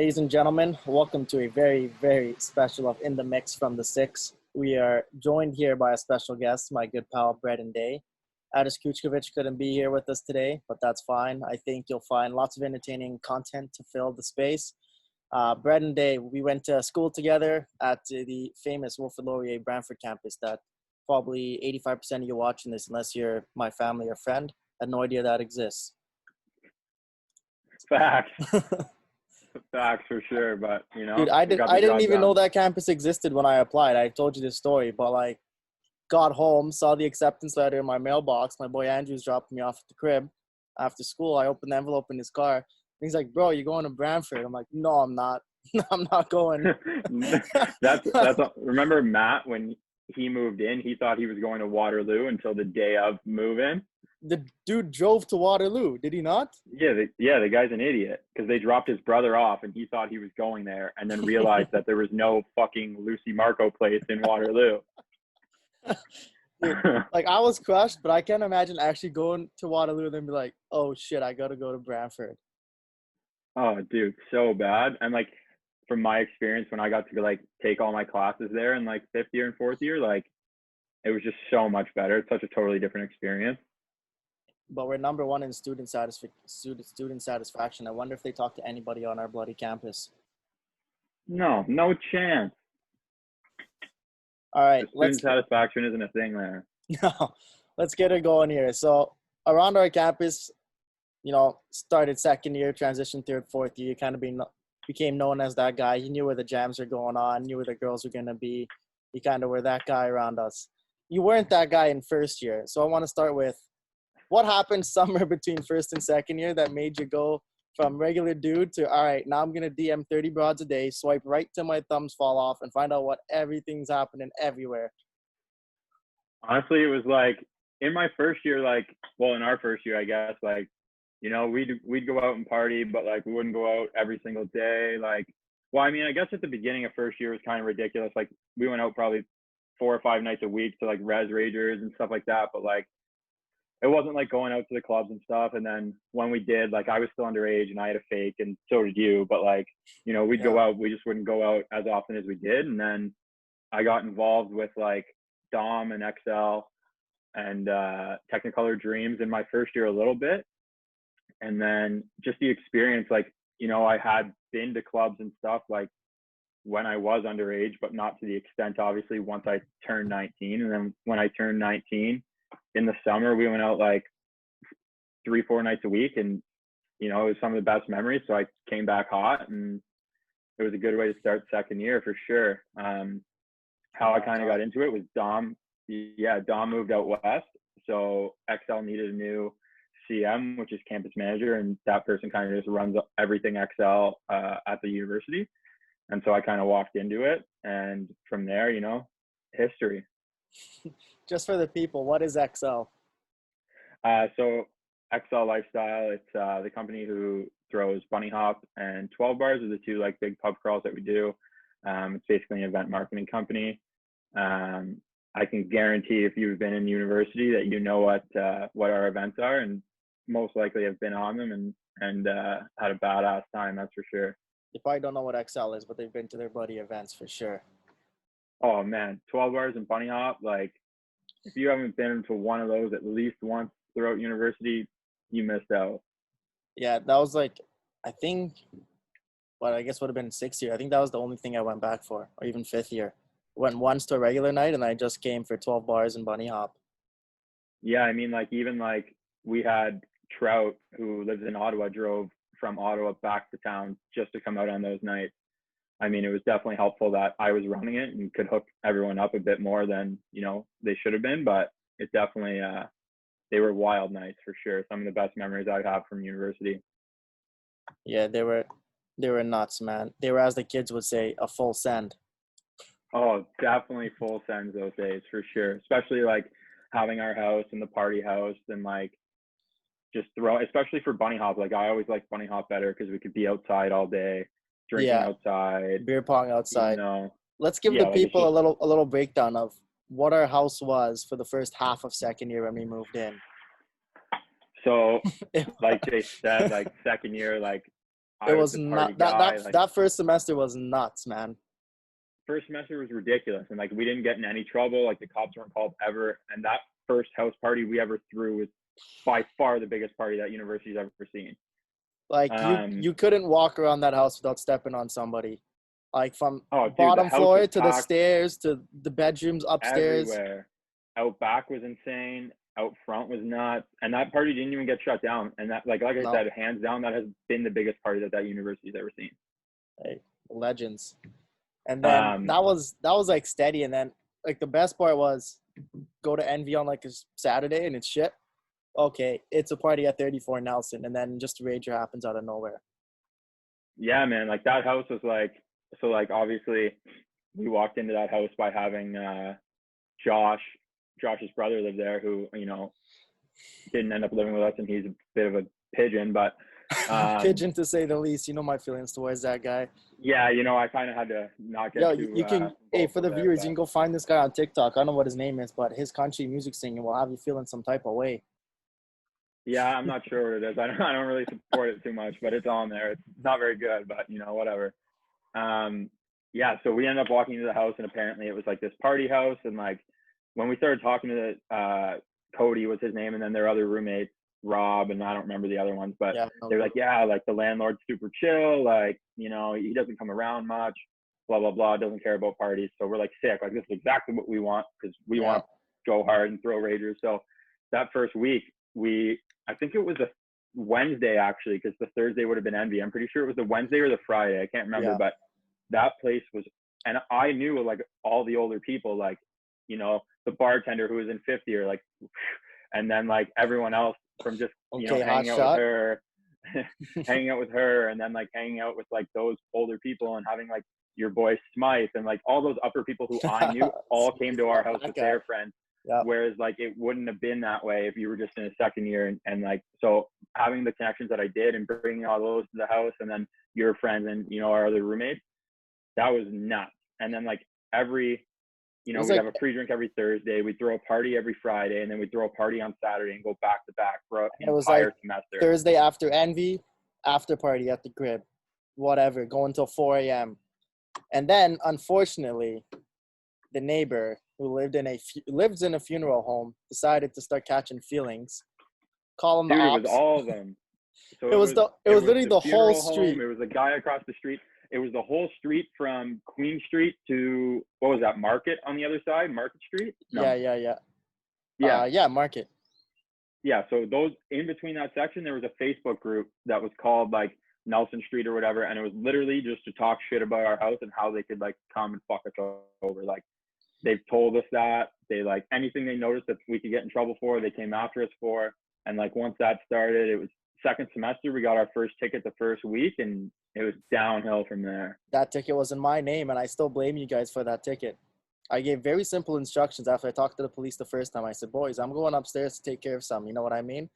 Ladies and gentlemen, welcome to a very, very special of In the Mix from the Six. We are joined here by a special guest, my good pal, Bret and Day. Adis Kuchkovic couldn't be here with us today, but that's fine. I think you'll find lots of entertaining content to fill the space. Bret and Day, we went to school together at the famous Wilfrid Laurier Brantford campus that probably 85% of you watching this, unless you're my family or friend, had no idea that exists. Facts. Facts for sure, but Dude, I didn't even know that campus existed when I applied. I told you this story, but got home, saw the acceptance letter in my mailbox. My boy Andrew's dropped me off at the crib after school. I opened the envelope in his car. And he's like, "Bro, you're going to Brantford?" I'm like, "No, I'm not. I'm not going." Remember Matt when he moved in? He thought he was going to Waterloo until the day of move-in. The dude drove to Waterloo, did he not? Yeah, the guy's an idiot because they dropped his brother off and he thought he was going there and then realized that there was no fucking Lucy Marco place in Waterloo. Dude, I was crushed, but I can't imagine actually going to Waterloo and then be like, "Oh shit, I gotta go to Brantford." Oh, dude, so bad. And from my experience, when I got to take all my classes there in fifth year and fourth year, it was just so much better. It's such a totally different experience. But we're number one in student satisfaction. I wonder if they talk to anybody on our bloody campus. No chance. All right. Student satisfaction isn't a thing there. No, let's get it going here. So around our campus, started second year, transitioned third, fourth year, you kind of became known as that guy. You knew where the jams were going on, knew where the girls were going to be. You kind of were that guy around us. You weren't that guy in first year. So I want to start with, what happened somewhere between first and second year that made you go from regular dude to, all right, now I'm going to DM 30 broads a day, swipe right till my thumbs fall off, and find out what everything's happening everywhere? Honestly, it was in my first year, in our first year, I guess, we'd go out and party, but we wouldn't go out every single day. I guess at the beginning of first year was kind of ridiculous. We went out probably 4 or 5 nights a week to Res Ragers and stuff like that. But it wasn't going out to the clubs and stuff. And then when we did, I was still underage and I had a fake and so did you. But we'd go out, we just wouldn't go out as often as we did. And then I got involved with Dom and XL and Technicolor Dreams in my first year a little bit. And then just the experience, I had been to clubs and stuff when I was underage, but not to the extent, obviously, once I turned 19. And then when I turned 19 in the summer, we went out 3-4 nights a week, and it was some of the best memories. So I came back hot, and it was a good way to start second year for sure. How I kind of got into it was Dom. Yeah, Dom moved out west, so XL needed a new CM, which is campus manager, and that person kind of just runs everything XL at the university. And so I kind of walked into it, and from there, history. Just for the people, what is XL? So XL Lifestyle, it's the company who throws Bunny Hop and 12 Bars are the two big pub crawls that we do. It's basically an event marketing company. I can guarantee if you've been in university that what our events are, and most likely have been on them and had a badass time, that's for sure. You probably don't know what XL is, but they've been to their buddy events for sure. Oh man, 12 Bars and Bunny Hop, if you haven't been to one of those at least once throughout university, you missed out. Yeah, that was I think, I guess would have been 6th year. I think that was the only thing I went back for, or even 5th year. Went once to a regular night, and I just came for 12 Bars and Bunny Hop. Yeah, I mean, even we had Trout, who lives in Ottawa, drove from Ottawa back to town just to come out on those nights. I mean, it was definitely helpful that I was running it and could hook everyone up a bit more than, they should have been, but it definitely, they were wild nights for sure. Some of the best memories I have from university. Yeah, they were nuts, man. They were, as the kids would say, a full send. Oh, definitely full sends those days for sure. Especially having our house and the party house and just especially for Bunny Hop. I always liked Bunny Hop better because we could be outside all day, drinking outside, beer pong outside. Let's give the people a little breakdown of what our house was for the first half of second year when we moved in. So like they said, second year, It I was was the party not that guy. that Like that first semester was nuts, man. first semester was ridiculous, and like we didn't get in any trouble. Like the cops weren't called ever. And that first house party we ever threw was by far the biggest party that university's ever seen. Like Um, you couldn't walk around that house without stepping on somebody. Like from oh, dude, the bottom house was floor to the packed stairs to the bedrooms upstairs. everywhere. Out back was insane. Out front was nuts. And that party didn't even get shut down. And that, like I No, said, hands down, that has been the biggest party that university's ever seen. hey, legends. And then Um, that was like steady. And then like the best part was go to Envy on like a Saturday and it's shit. Okay, it's a party at 34 Nelson, and then just a rager happens out of nowhere. yeah, man, like that house was like, so like obviously we walked into that house by having Josh's brother lived there, who, you know, didn't end up living with us, and he's a bit of a pigeon, but Pigeon to say the least. You know my feelings towards that guy. yeah, you know, I kind of had to not get Yo, too you can. Hey, for vocal the there, viewers, you but can go find this guy on TikTok. I don't know what his name is, but his country music singing will have you feeling some type of way. yeah, I'm not sure what it is. I don't really support it too much, but it's on there. It's not very good, but you know, whatever. Yeah, so we ended up walking into the house, and apparently it was like this party house, and like when we started talking to Cody was his name, and then their other roommates, Rob, and I don't remember the other ones, but Yeah, they were like, yeah, like the landlord's super chill, like, you know, he doesn't come around much, blah blah blah, doesn't care about parties. So we're like, sick, like this is exactly what we want, because we yeah. want to go hard and throw ragers. So that first week, I think it was a Wednesday actually, because the Thursday would have been Envy. I'm pretty sure it was the Wednesday or the Friday, I can't remember, Yeah. but that place was, and I knew like all the older people, like, you know, the bartender who was in 50 or like, and then like everyone else from just, you know, Okay, hot hanging out shot. with her, hanging out with her, and then like hanging out with like those older people, and having like your boy Smythe and like all those upper people who I knew all came to our house with their friends. Yeah. Whereas like it wouldn't have been that way if you were just in a second year, and like, so having the connections that I did and bringing all those to the house, and then your friends and, you know, our other roommates, that was nuts. And then like every, you know, we'd like, have a pre-drink every Thursday, we'd throw a party every Friday, and then we'd throw a party on Saturday and go back to back for an entire semester. Thursday after Envy, after party at the crib, whatever, going till 4 a.m. And then, unfortunately, the neighbor who lives in a funeral home decided to start catching feelings. Call him the Dude, ops. it was all of them. So it was literally the whole home, street. it was a guy across the street. It was the whole street from Queen Street to, what was that, Market on the other side? Market Street? No. Yeah, Market. Yeah, so those, in between that section, there was a Facebook group that was called like Nelson Street or whatever, and it was literally just to talk shit about our house and how they could like come and fuck us over. Like, they've told us that they like anything they noticed that we could get in trouble for, they came after us for. And like once that started, it was second semester, we got our first ticket the first week, and it was downhill from there. That ticket was in my name, and I still blame you guys for that ticket. I gave very simple instructions after I talked to the police the first time. I said, boys, I'm going upstairs to take care of something. You know what I mean?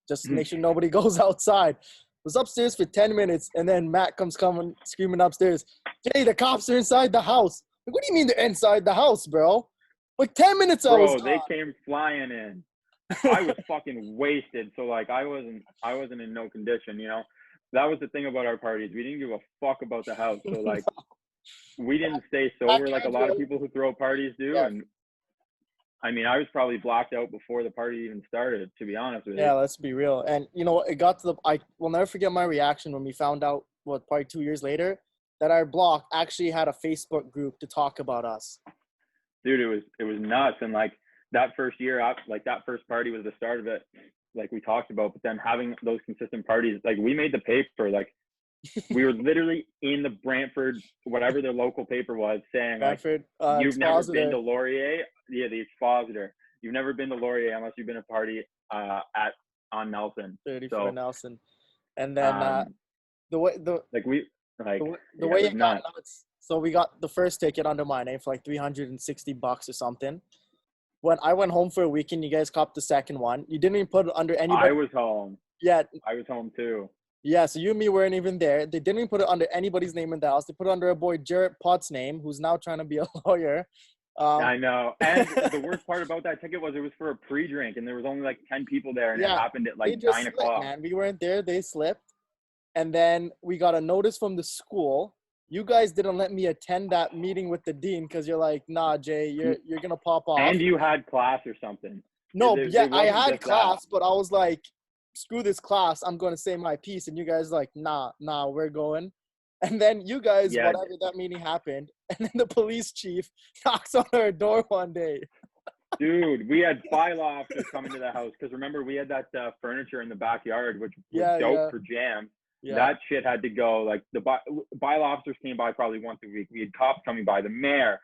Just make sure nobody goes outside. I was upstairs for 10 minutes, and then Matt comes coming screaming upstairs, Jay, the cops are inside the house. Like, what do you mean they're inside the house, bro? Like 10 minutes I was Bro, they gone. came flying in. I was fucking wasted, so like I wasn't in no condition, you know. That was the thing about our parties. We didn't give a fuck about the house. So like we didn't stay sober like a lot of people who throw parties do. Yeah. And I mean, I was probably blacked out before the party even started, to be honest with you. Yeah, let's be real. And you know, it got to I will never forget my reaction when we found out, probably 2 years later, that our block actually had a Facebook group to talk about us. Dude, it was nuts. And like that first year, like that first party was the start of it, like we talked about. But then having those consistent parties, like we made the paper, like we were literally in the Brantford, whatever their local paper was, saying Brantford, like, you've never Expositor. been to Laurier. Yeah, the Expositor. You've never been to Laurier unless you've been to a party on Nelson. 34 Nelson. And then the way it got nuts. So we got the first ticket under my name for like $360 or something. When I went home for a weekend, you guys copped the second one. You didn't even put it under anybody. I was home. Yeah. I was home too. Yeah, so you and me weren't even there. They didn't even put it under anybody's name in the house. They put it under a boy, Jarrett Potts' name, who's now trying to be a lawyer. I know. And the worst part about that ticket was it was for a pre-drink, and there was only like 10 people there, and it happened at like 9 o'clock. Man. We weren't there. They slipped. And then we got a notice from the school. You guys didn't let me attend that meeting with the dean because you're like, nah, Jay, you're gonna pop off. And you had class or something. No, It, yeah, it I wasn't had just that. class, but I was like, screw this class. I'm gonna say my piece. And you guys like, nah, we're going. And then you guys, Yeah, whatever that meeting happened, and then the police chief knocks on our door one day. dude, we had 5 officers coming to the house because remember we had that furniture in the backyard, which was dope for jam. Yeah. That shit had to go. Like the bylaw officers came by probably once a week. We had cops coming by, the mayor,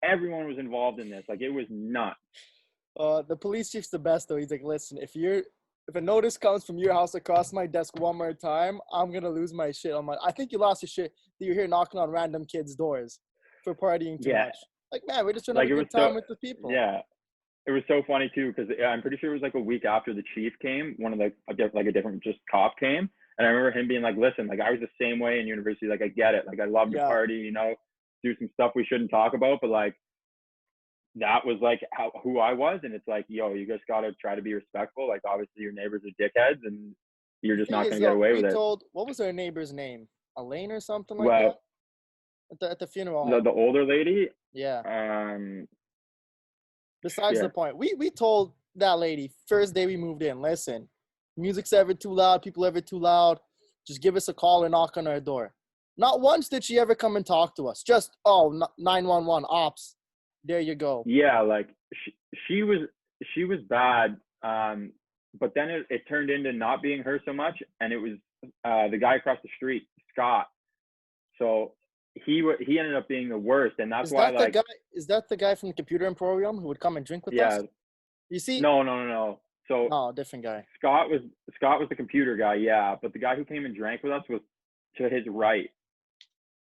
everyone was involved in this. Like it was nuts. The police chief's the best though. He's like, listen, if a notice comes from your house across my desk one more time, I'm gonna lose my shit. I think you lost your shit that you're here knocking on random kids' doors for partying too much. Like, man, we're just trying to have a good time with the people. Yeah. It was so funny too because I'm pretty sure it was like a week after the chief came, one of a different just cop came, and I remember him being like, "Listen, like I was the same way in university. Like I get it. Like I love to party, you know, do some stuff we shouldn't talk about, but like that was like who I was, and it's like, yo, you just gotta try to be respectful. Like obviously your neighbors are dickheads, and you're just not gonna get away with it." What was our neighbor's name? Elaine or something like that? At the funeral home. The older lady. Yeah. Besides the point, we told that lady first day we moved in, listen, music's ever too loud, people ever too loud, just give us a call or knock on our door. Not once did she ever come and talk to us. Just 911 ops. There you go. Yeah, like she was bad, but then it turned into not being her so much, and it was the guy across the street, Scott. So he ended up being the worst, and that's why is that the guy from the computer emporium who would come and drink with us? You see? No. So different guy. Scott was the computer guy, yeah, but the guy who came and drank with us was to his right.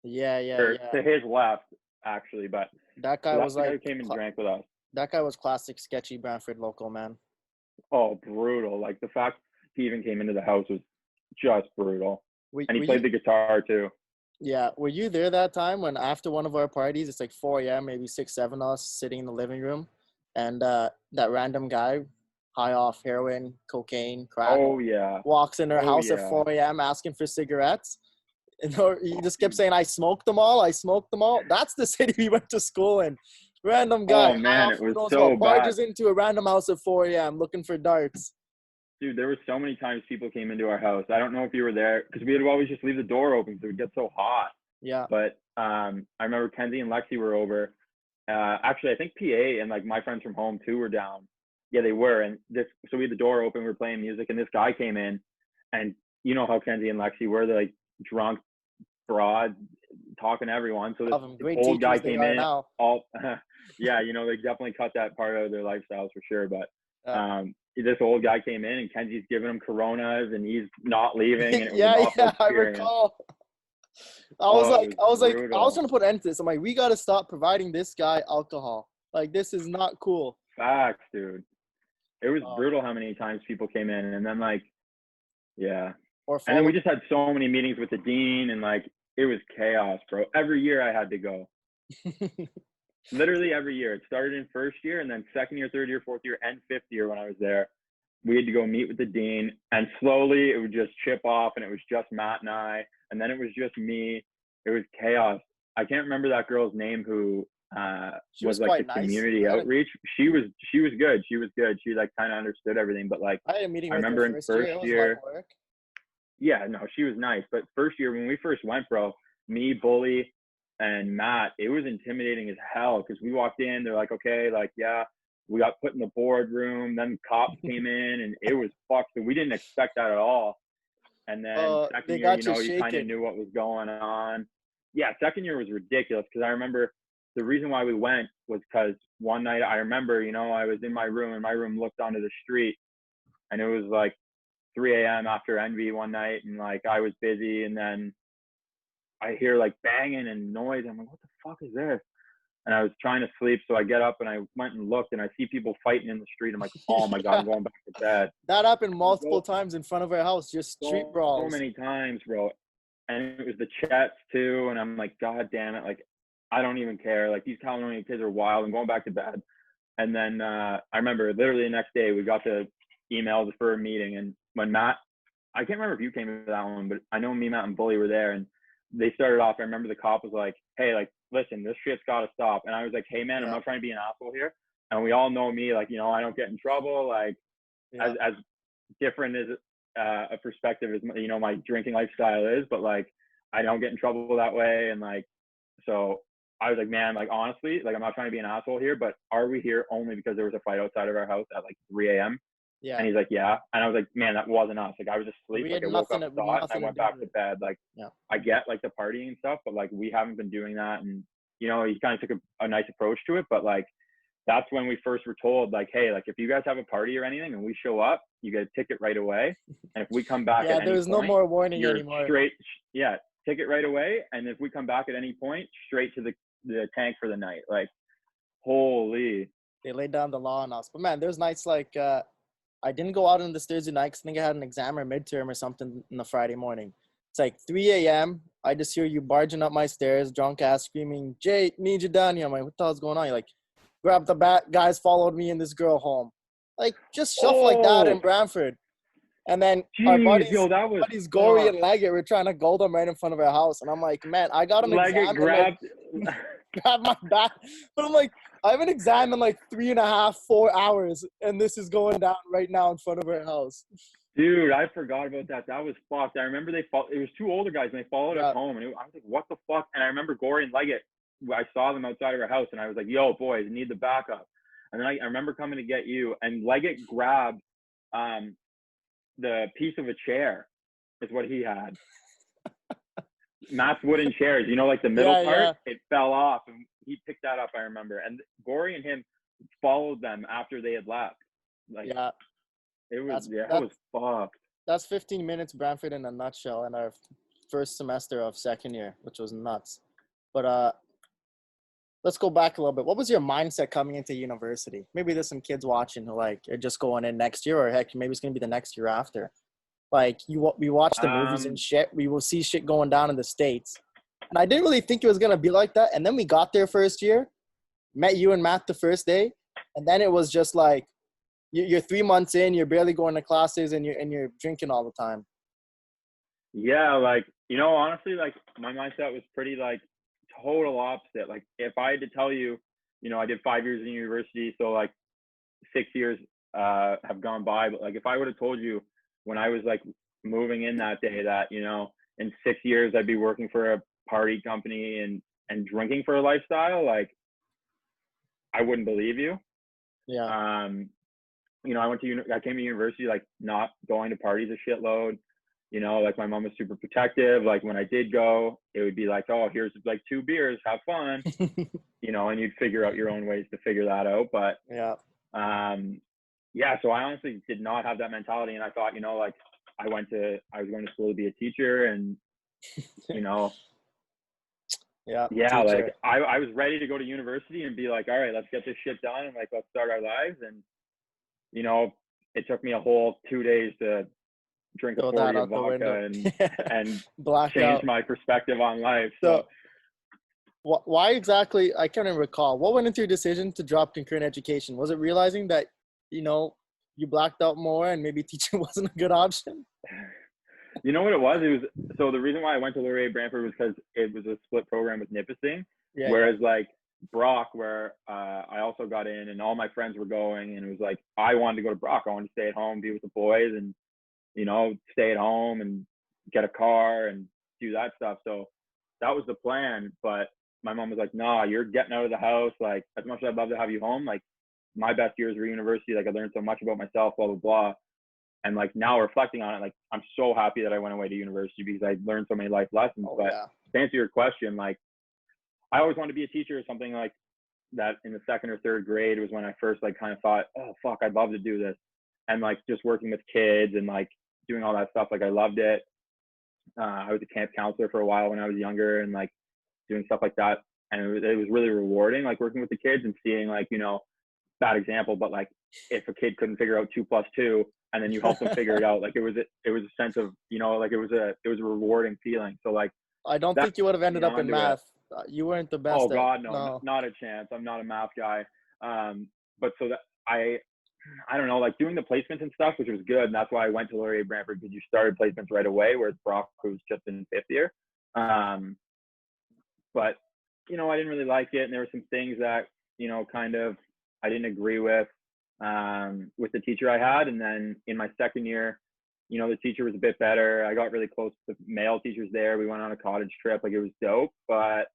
To his left, actually, but that guy was like who came and drank with us. That guy was classic sketchy Brantford local, man. Oh, brutal! Like the fact he even came into the house was just brutal, and he played the guitar too. Yeah, were you there that time when after one of our parties, it's like 4 a.m., maybe 6, 7 of us sitting in the living room, and that random guy, high off heroin, cocaine, crack, walks in our house at 4 a.m. asking for cigarettes? And he just kept saying, I smoked them all. That's the city we went to school in. Random guy. Oh, man, it was so bad. Barges into a random house at 4 a.m. looking for darts. Dude, there were so many times people came into our house. I don't know if you were there because we would always just leave the door open because it would get so hot. Yeah. But I remember Kenzie and Lexi were over. Actually, I think PA and like my friends from home too were down. Yeah, they were. And so we had the door open. We were playing music, and this guy came in, and you know how Kenzie and Lexi were. They're like drunk, broad, talking to everyone. So this old guy came in. Yeah, you know, they definitely cut that part out of their lifestyles for sure. But this old guy came in, and Kenzie's giving him Coronas, and he's not leaving. And it was I recall. I was trying to put an end to this. I'm like, we got to stop providing this guy alcohol. Like, this is not cool. Facts, dude. It was brutal how many times people came in, and then like, yeah. And then we just had so many meetings with the dean, and like, it was chaos, bro. Every year I had to go. Literally every year. It started in first year, and then second year, third year, fourth year, and fifth year when I was there. We had to go meet with the dean, and slowly it would just chip off, and it was just Matt and I, and then it was just me. It was chaos. I can't remember that girl's name who was like the community outreach. She was good. She like kind of understood everything, but like I had a meeting with remember her first year. Yeah, no, she was nice. But first year when we first went, bro, me, Bully, and Matt, it was intimidating as hell because we walked in, they're like, okay, like, yeah, we got put in the boardroom, then cops came in, and it was fucked. So we didn't expect that at all. And then second year, you know, you kind of knew what was going on. Yeah, second year was ridiculous because I remember the reason why we went was because one night I remember, you know, I was in my room, and my room looked onto the street, and it was like 3 a.m. after Envy one night, and like I was busy, and then I hear like banging and noise. I'm like, what the fuck is this? And I was trying to sleep, so I get up and I went and looked, and I see people fighting in the street. I'm like, oh my God, I'm going back to bed. That happened multiple times in front of our house, just street brawls. So many times, bro. And it was the Chets too, and I'm like, God damn it, like I don't even care. Like these California kids are wild. I'm going back to bed. And then I remember literally the next day we got the email for a meeting, and when Matt, I can't remember if you came to that one, but I know me, Matt, and Bully were there, and they started off. I remember the cop was like, "Hey, like, listen, this shit's got to stop." And I was like, "Hey, man, I'm not trying to be an asshole here." And we all know me, like, you know, I don't get in trouble. Like, as different as a perspective as, you know, my drinking lifestyle is, but like, I don't get in trouble that way. And like, so I was like, man, like, honestly, like, I'm not trying to be an asshole here, but are we here only because there was a fight outside of our house at like 3 a.m.? Yeah. And he's like, yeah. And I was like, man, that wasn't us. Like, I was asleep. Like, I woke up and saw it, and I went back to bed. Like, I get like the partying and stuff, but like, we haven't been doing that. And, you know, he kind of took a nice approach to it. But like, that's when we first were told, like, hey, like, if you guys have a party or anything and we show up, you get a ticket right away. And if we come back at any there's point, no more warning you're anymore. Straight, ticket right away. And if we come back at any point, straight to the tank for the night. Like, holy. They laid down the law on us. But man, there's nights like I didn't go out on this Thursday night because I think I had an exam or midterm or something on the Friday morning. It's like 3 a.m. I just hear you barging up my stairs, drunk ass, screaming, "Jay, need you down here." I'm like, what the hell's going on? You're like, grab the bat. Guys followed me and this girl home. Like, just stuff like that in Brantford. And then our buddies Gory and Leggett were trying to gold them right in front of our house. And I'm like, man, I got an exam. Grab my back. But I'm like, I have an exam in like 3.5, 4 hours, and this is going down right now in front of our house. Dude, I forgot about that. That was fucked. I remember it was two older guys, and they followed us home. And I was like, what the fuck? And I remember Gory and Leggett, I saw them outside of our house, and I was like, yo, boys, I need the backup. And then I remember coming to get you, and Leggett grabbed the piece of a chair is what he had. Matt's wooden chairs, you know, like the middle part, it fell off, and he picked that up, I remember. And Gory and him followed them after they had left. Like, it was fucked. That's 15 minutes Brantford in a nutshell in our first semester of second year, which was nuts. But let's go back a little bit. What was your mindset coming into university? Maybe there's some kids watching who like are just going in next year, or heck, maybe it's gonna be the next year after. Like, we watch the movies and shit. We will see shit going down in the States. And I didn't really think it was going to be like that. And then we got there first year, met you and Matt the first day. And then it was just like, you're 3 months in, you're barely going to classes, and you're drinking all the time. Yeah, like, you know, honestly, like, my mindset was pretty, like, total opposite. Like, if I had to tell you, you know, I did 5 years in university, so, like, 6 years have gone by. But, like, if I would have told you when I was like moving in that day that, you know, in 6 years I'd be working for a party company and drinking for a lifestyle, like, I wouldn't believe you. Yeah. You know, I came to university like not going to parties a shitload. You know, like, my mom was super protective. Like, when I did go, it would be like, oh, here's like 2 beers, have fun. You know, and you'd figure out your own ways to figure that out. But so I honestly did not have that mentality. And I thought, you know, like, I was going to school to be a teacher, and, you know, like, I was ready to go to university and be like, all right, let's get this shit done. And like, let's start our lives. And, you know, it took me a whole 2 days to drink a 40 of vodka and change my perspective on life. So why exactly, I can't even recall, what went into your decision to drop concurrent education? Was it realizing that, you know, you blacked out more and maybe teaching wasn't a good option? You know what it was? So the reason why I went to Laurier Brantford was because it was a split program with Nipissing. Whereas like Brock, where I also got in, and all my friends were going, and it was like, I wanted to go to Brock. I wanted to stay at home, be with the boys, and, you know, stay at home and get a car and do that stuff. So that was the plan. But my mom was like, nah, you're getting out of the house. Like, as much as I'd love to have you home, like, my best years were university. Like, I learned so much about myself, blah, blah, blah. And like, now reflecting on it, like, I'm so happy that I went away to university because I learned so many life lessons. To answer your question, like, I always wanted to be a teacher or something like that. In the 2nd or 3rd grade was when I first like kind of thought, oh fuck, I'd love to do this. And like, just working with kids and like doing all that stuff, like, I loved it. I was a camp counselor for a while when I was younger, and like doing stuff like that. And it was really rewarding, like, working with the kids and seeing, like, you know, bad example, but like, if a kid couldn't figure out 2 + 2 and then you help them figure it out, like, it was a sense of, you know, like, it was a rewarding feeling. So like, I don't think you would have ended up in math. You weren't the best. Oh God, no, not a chance. I'm not a math guy. But so that I don't know, like doing the placements and stuff, which was good. And that's why I went to Laurier Brantford, because you started placements right away, whereas Brock was just in 5th year. But, you know, I didn't really like it. And there were some things that, you know, kind of I didn't agree with the teacher I had. And then in my 2nd year, you know, the teacher was a bit better. I got really close to male teachers there. We went on a cottage trip. Like, it was dope. But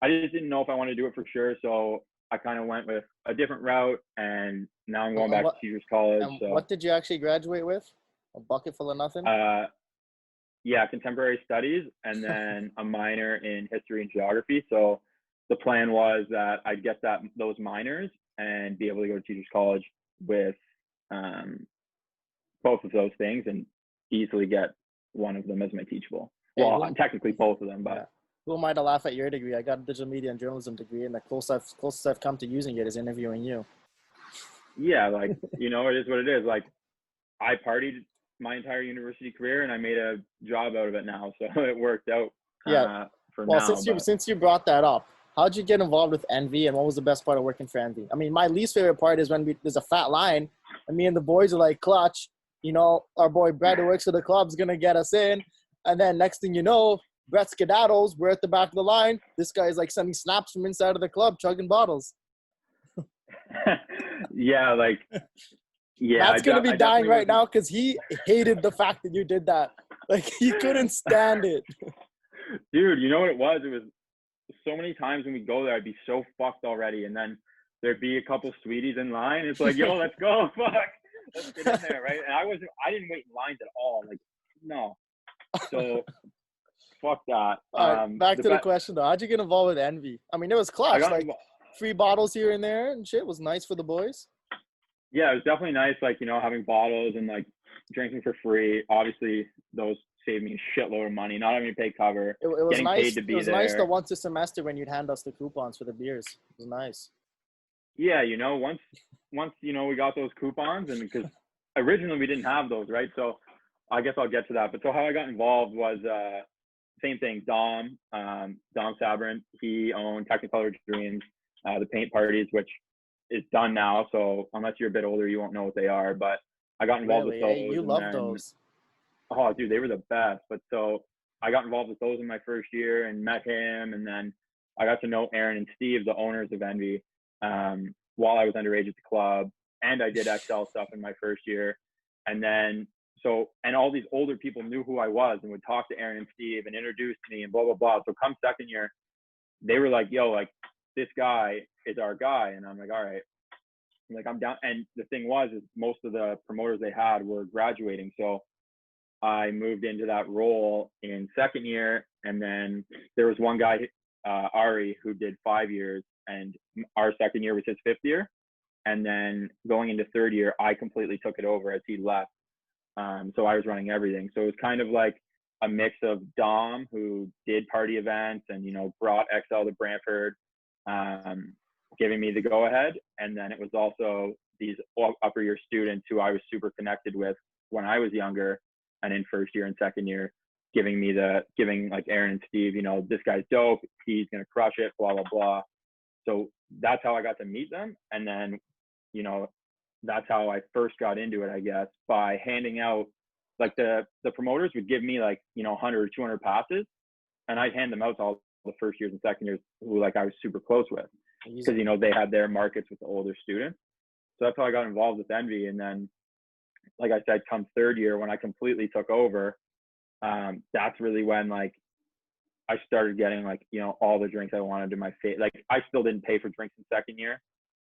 I just didn't know if I wanted to do it for sure. So I kind of went with a different route. And now I'm going back to teachers college. And so what did you actually graduate with? A bucket full of nothing? Yeah, contemporary studies, and then a minor in history and geography. So the plan was that I'd get those minors and be able to go to teachers college with both of those things, and easily get one of them as my teachable. Well, technically both of them, but. Yeah. Who am I to laugh at your degree? I got a digital media and journalism degree, and the closest I've come to using it is interviewing you. Yeah, like, you know, it is what it is. Like, I partied my entire university career, and I made a job out of it now, so it worked out. Since you brought that up, how'd you get involved with Envy, and what was the best part of working for Envy? I mean, my least favorite part is when there's a fat line, and me and the boys are like, clutch, you know, our boy Bret, who works for the club's gonna get us in, and then next thing you know, Bret skedaddles, we're at the back of the line. This guy is like sending snaps from inside of the club, chugging bottles. Yeah, like. Yeah, Matt's going to be dying right now because he hated the fact that you did that. Like, he couldn't stand it. Dude, you know what it was? It was so many times when we go there, I'd be so fucked already. And then there'd be a couple sweeties in line. It's like, yo, let's go. Fuck. Let's get in there, right? And I didn't wait in lines at all. Like, no. So, fuck that. All right, back to the question, though. How'd you get involved with Envy? I mean, it was clutch. Like, free bottles here and there and shit was nice for the boys. Yeah, it was definitely nice, like, you know, having bottles and, like, drinking for free. Obviously, those saved me a shitload of money, not having to pay cover, it was getting nice. paid to be there. It was nice that once a semester when you'd hand us the coupons for the beers. It was nice. Yeah, you know, once you know, we got those coupons, and because originally we didn't have those, right? So I guess I'll get to that. But so how I got involved was same thing. Dom Sabrin, he owned Technicolor Dreams, the paint parties, which is done now. So unless you're a bit older, you won't know what they are. But I got involved with those. Hey, you love those. Oh, dude, they were the best. But so I got involved with those in my first year and met him, and then I got to know Aaron and Steve, the owners of Envy, while I was underage at the club, and I did XL stuff in my first year. And then and all these older people knew who I was and would talk to Aaron and Steve and introduce me and blah, blah, blah. So come 2nd year, they were like, yo, like, this guy is our guy. And I'm like, all right. Like, I'm down. And the thing is most of the promoters they had were graduating. So I moved into that role in 2nd year. And then there was one guy, Ari, who did 5 years, and our 2nd year was his 5th year. And then going into 3rd year, I completely took it over as he left. So I was running everything. So it was kind of like a mix of Dom, who did party events and, you know, brought XL to Brantford, giving me the go ahead. And then it was also these upper year students who I was super connected with when I was younger and in 1st year and 2nd year, giving like Aaron and Steve, you know, this guy's dope, he's going to crush it, blah, blah, blah. So that's how I got to meet them. And then, you know, that's how I first got into it, I guess, by handing out, like, the promoters would give me, like, you know, 100 or 200 passes, and I'd hand them out to all the 1st years and 2nd years who, like, I was super close with, because, you know, they had their markets with the older students. So that's how I got involved with Envy. And then, like I said, come 3rd year, when I completely took over, that's really when, like, I started getting, like, you know, all the drinks I wanted to my face. Like, I still didn't pay for drinks in 2nd year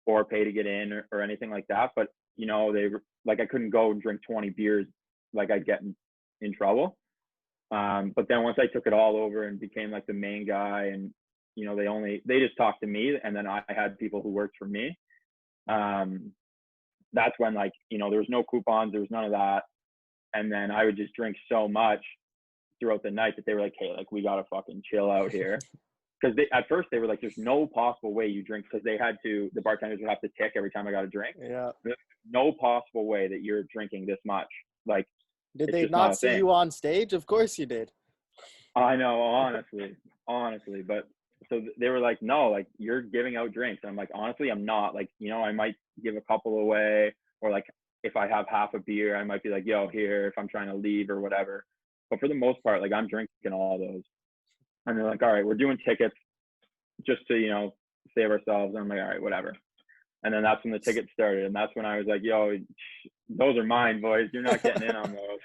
or pay to get in or anything like that. But, you know, they were like, I couldn't go and drink 20 beers. Like, I'd get in trouble. But then once I took it all over and became, like, the main guy, and, you know, they just talked to me, and then I had people who worked for me. That's when, like, you know, there was no coupons, there was none of that. And then I would just drink so much throughout the night that they were like, hey, like, we gotta fucking chill out here. Because at first they were like, there's no possible way you drink, because the bartenders would have to tick every time I got a drink. Yeah. There's no possible way that you're drinking this much. Like, did they not see you on stage? Of course you did. I know, honestly. But so they were like, no, like, you're giving out drinks. And I'm like, honestly, I'm not. Like, you know, I might give a couple away, or like if I have half a beer, I might be like, yo, here, if I'm trying to leave or whatever. But for the most part, like I'm drinking all those. And they're like, all right, we're doing tickets just to, save ourselves. And I'm like, all right, whatever. And then that's when the tickets started. And that's when I was like, yo, those are mine, boys. You're not getting in on those.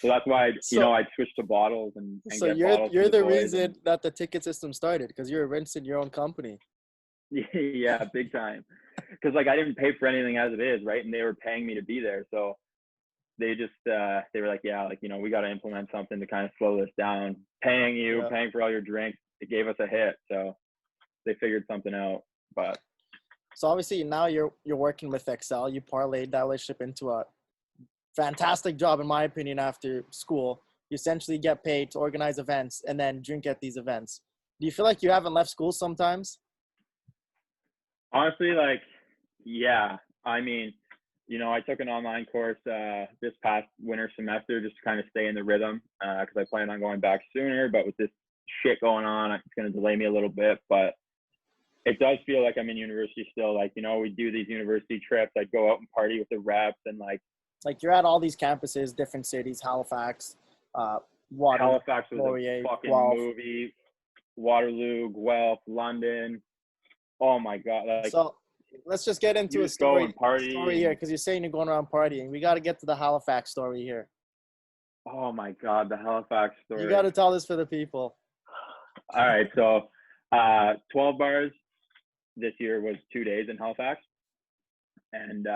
So that's why, I switched to bottles and so get bottles. you're the reason that the ticket system started, because you're rinsing your own company. Yeah, big time. Because like I didn't pay for anything as it is, right? And they were paying me to be there. So they just they were like, yeah, like, we got to implement something to kind of slow this down. Paying for all your drinks, it gave us a hit. So they figured something out. But so obviously now you're working with Excel. You parlayed that relationship into a fantastic job, in my opinion. After school, you essentially get paid to organize events and then drink at these events. Do you feel like you haven't left school sometimes? Honestly, like, yeah. I mean, I took an online course this past winter semester just to kind of stay in the rhythm because I plan on going back sooner. But with this shit going on, it's going to delay me a little bit. But it does feel like I'm in university still. Like, we do these university trips. I'd go out and party with the reps and like you're at all these campuses, different cities, Halifax, Halifax was Laurier, a fucking Guelph. movie. Waterloo, Guelph, London. Oh my God. Like, so let's just get into a story here, because you're saying you're going around partying. We got to get to the Halifax story here. Oh my God, the Halifax story. You got to tell this for the people. All right, so 12 bars this year was 2 days in Halifax, and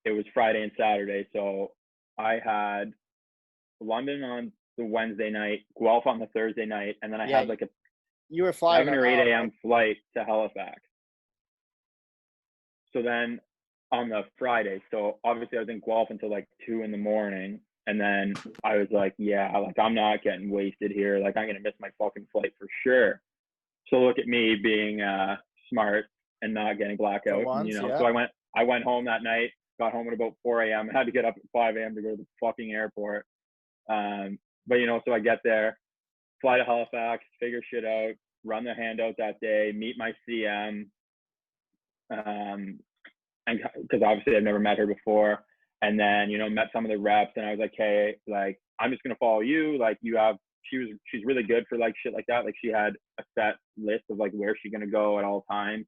it was Friday and Saturday. So I had London on the Wednesday night, Guelph on the Thursday night, and then I had like a you were flying 7 or 8 a.m. flight to Halifax. So then on the Friday, so obviously I was in Guelph until like 2 in the morning. And then I was like, yeah, like I'm not getting wasted here. Like I'm going to miss my fucking flight for sure. So look at me being smart and not getting blackout. Once, So I went home that night, got home at about 4 a.m. I had to get up at 5 a.m. to go to the fucking airport. But so I get there, fly to Halifax, figure shit out, run the handout that day, meet my CM. And because obviously I've never met her before. And then, met some of the reps, and I was like, hey, like, I'm just going to follow you. Like she's really good for like shit like that. Like she had a set list of like where she's going to go at all times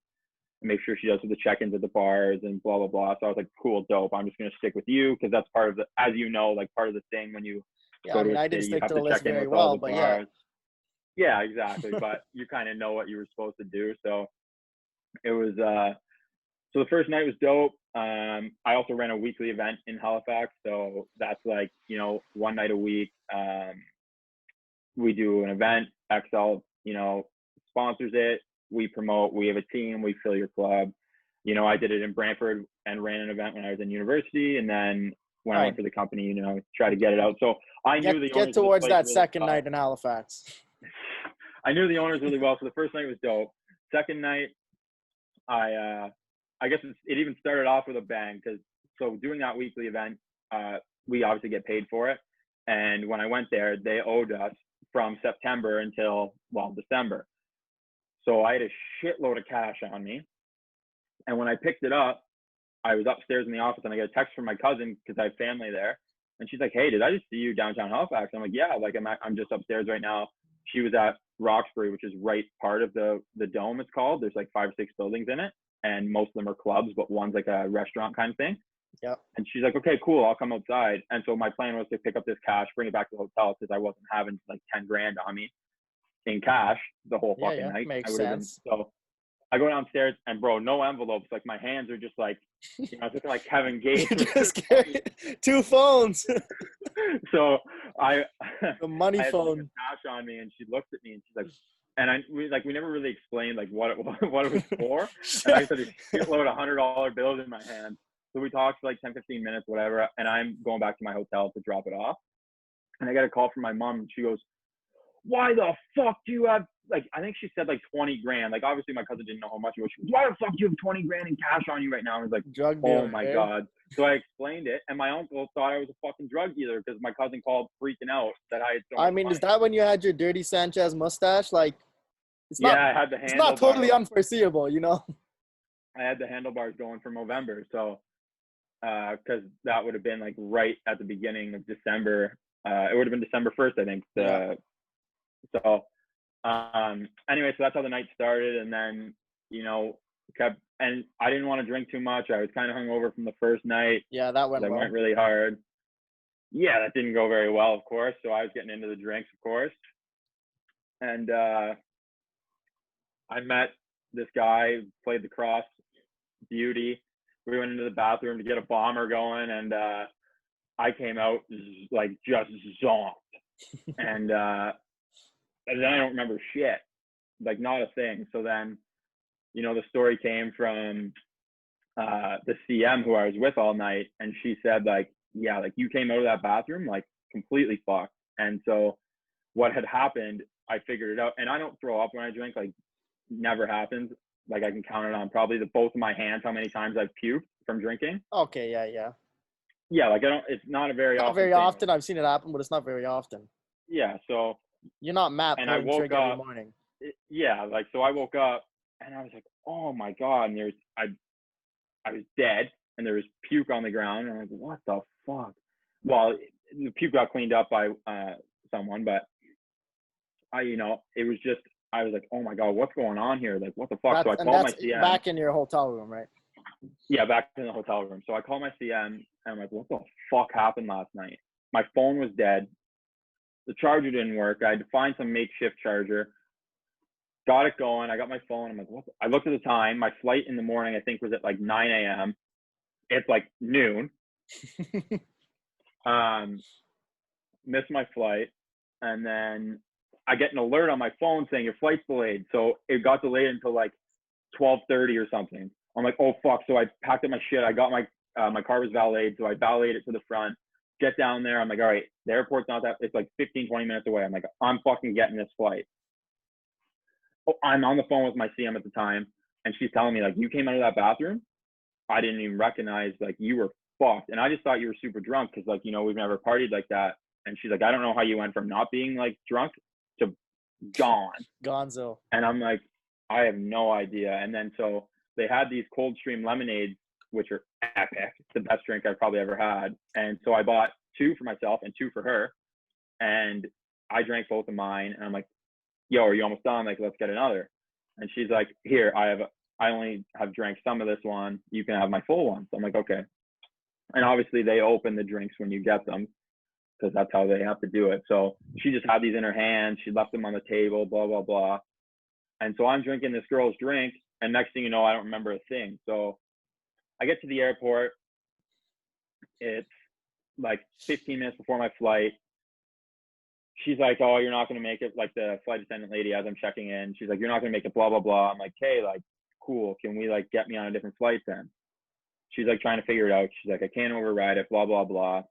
and make sure she does with the check-ins at the bars and blah, blah, blah. So I was like, cool, dope. I'm just going to stick with you. Cause that's part of the, as like part of the thing when you go to a city, you have to check in with all the bars. Yeah, exactly. But you kind of know what you were supposed to do. So it was, so the first night was dope. I also ran a weekly event in Halifax. So that's like, one night a week. We do an event, XL, sponsors it. We promote, we have a team, we fill your club. I did it in Brantford and ran an event when I was in university. And then when I went for the company, try to get it out. So I knew the owners. Get towards that really second night in Halifax. I knew the owners really well. So the first night was dope. Second night, I guess it even started off with a bang because so doing that weekly event, we obviously get paid for it. And when I went there, they owed us from September until, December. So I had a shitload of cash on me. And when I picked it up, I was upstairs in the office and I got a text from my cousin because I have family there. And she's like, hey, did I just see you downtown Halifax? I'm like, yeah, like I'm just upstairs right now. She was at Roxbury, which is right part of the dome, it's called. There's like 5 or 6 buildings in it. And most of them are clubs, but one's like a restaurant kind of thing. Yeah. And she's like, okay, cool, I'll come outside. And so my plan was to pick up this cash, bring it back to the hotel because I wasn't having like 10 grand on me in cash the whole fucking night. Makes sense. So I go downstairs and bro, no envelopes. Like my hands are just like, I was looking like Kevin Gates. Just carry 2 phones. So the money I had phone like cash on me, and she looked at me and she's like, and we never really explained like what it was for. And I said a shitload of $100 bills in my hand. So we talked for like 10, 15 minutes, whatever. And I'm going back to my hotel to drop it off. And I got a call from my mom, and she goes, why the fuck do you have, like, I think she said like 20 grand. Like, obviously my cousin didn't know how much it was. She goes, why the fuck do you have 20 grand in cash on you right now? And I was like, drug dealer, oh my God. So I explained it. And my uncle thought I was a fucking drug dealer because my cousin called freaking out that I had so much money. Is that when you had your Dirty Sanchez mustache? Like, I had the handlebars. It's not totally unforeseeable, I had the handlebars going for November. So because that would have been like right at the beginning of December. It would have been December 1st, I think. So anyway, so that's how the night started, and then and I didn't want to drink too much. I was kind of hungover from the first night. Yeah, that went I well. went really hard. Yeah, that didn't go very well, of course. So I was getting into the drinks, of course. And I met this guy, played the cross beauty. We went into the bathroom to get a bomber going, and I came out like just zonked. And then I don't remember shit, like not a thing. So then, the story came from the CM who I was with all night, and she said like, yeah, like you came out of that bathroom like completely fucked. And so what had happened, I figured it out. And I don't throw up when I drink, like never happens. Like I can count it on probably both of my hands how many times I've puked from drinking. Okay, yeah. Yeah, like it's not a very not often very thing. often. I've seen it happen, but it's not very often. Yeah, so you're not Matt and I pulling woke trigger up every morning. Yeah, like so I woke up and I was like, oh my God, and I was dead and there was puke on the ground, and I'm like, what the fuck? Well, the puke got cleaned up by someone, but it was just, I was like, oh my God, what's going on here? Like, what the fuck? So I called my CM. Back in your hotel room, right? Yeah, back in the hotel room. So I called my CM and I'm like, what the fuck happened last night? My phone was dead. The charger didn't work. I had to find some makeshift charger. Got it going. I got my phone. I'm like, what? I looked at the time. My flight in the morning, I think, was at like 9 a.m. It's like noon. Missed my flight. And then I get an alert on my phone saying your flight's delayed. So it got delayed until like 12:30 or something. I'm like, oh fuck. So I packed up my shit. I got my car was valeted. So I valeted it to the front. Get down there. I'm like, all right, the airport's not that, it's like 15, 20 minutes away. I'm like, I'm fucking getting this flight. Oh, I'm on the phone with my CM at the time, and she's telling me like, you came out of that bathroom, I didn't even recognize, like you were fucked, and I just thought you were super drunk because like we've never partied like that. And she's like, I don't know how you went from not being like drunk to gone. Gonzo. And I'm like, I have no idea. And then so they had these cold stream lemonades, which are epic. It's the best drink I've probably ever had. And so I bought 2 for myself and 2 for her, and I drank both of mine. And I'm like, yo, are you almost done? Like, let's get another. And she's like, here, I only have drank some of this one. You can have my full one. So I'm like, okay. And obviously they open the drinks when you get them because that's how they have to do it. So she just had these in her hand. She left them on the table, blah, blah, blah. And so I'm drinking this girl's drink, and next thing you know, I don't remember a thing. So I get to the airport. It's like 15 minutes before my flight. She's like, oh, you're not going to make it. Like the flight attendant lady, as I'm checking in, she's like, you're not going to make it, blah, blah, blah. I'm like, hey, like, cool. Can we like get me on a different flight then? She's like trying to figure it out. She's like, I can't override it, blah, blah, blah.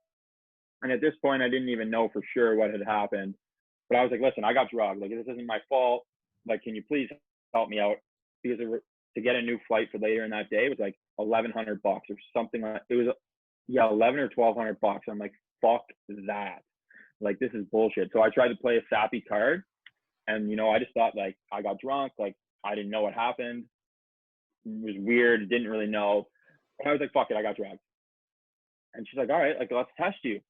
And at this point, I didn't even know for sure what had happened. But I was like, listen, I got drugged. Like, this isn't my fault. Like, can you please help me out? Because to get a new flight for later in that day was like $1,100 or something like it was. Yeah, 11 or 1,200 bucks. I'm like, fuck that. Like, this is bullshit. So I tried to play a sappy card, and I just thought like I got drunk. Like, I didn't know what happened. It was weird. Didn't really know. And I was like, fuck it, I got drugged. And she's like, all right, like, let's test you.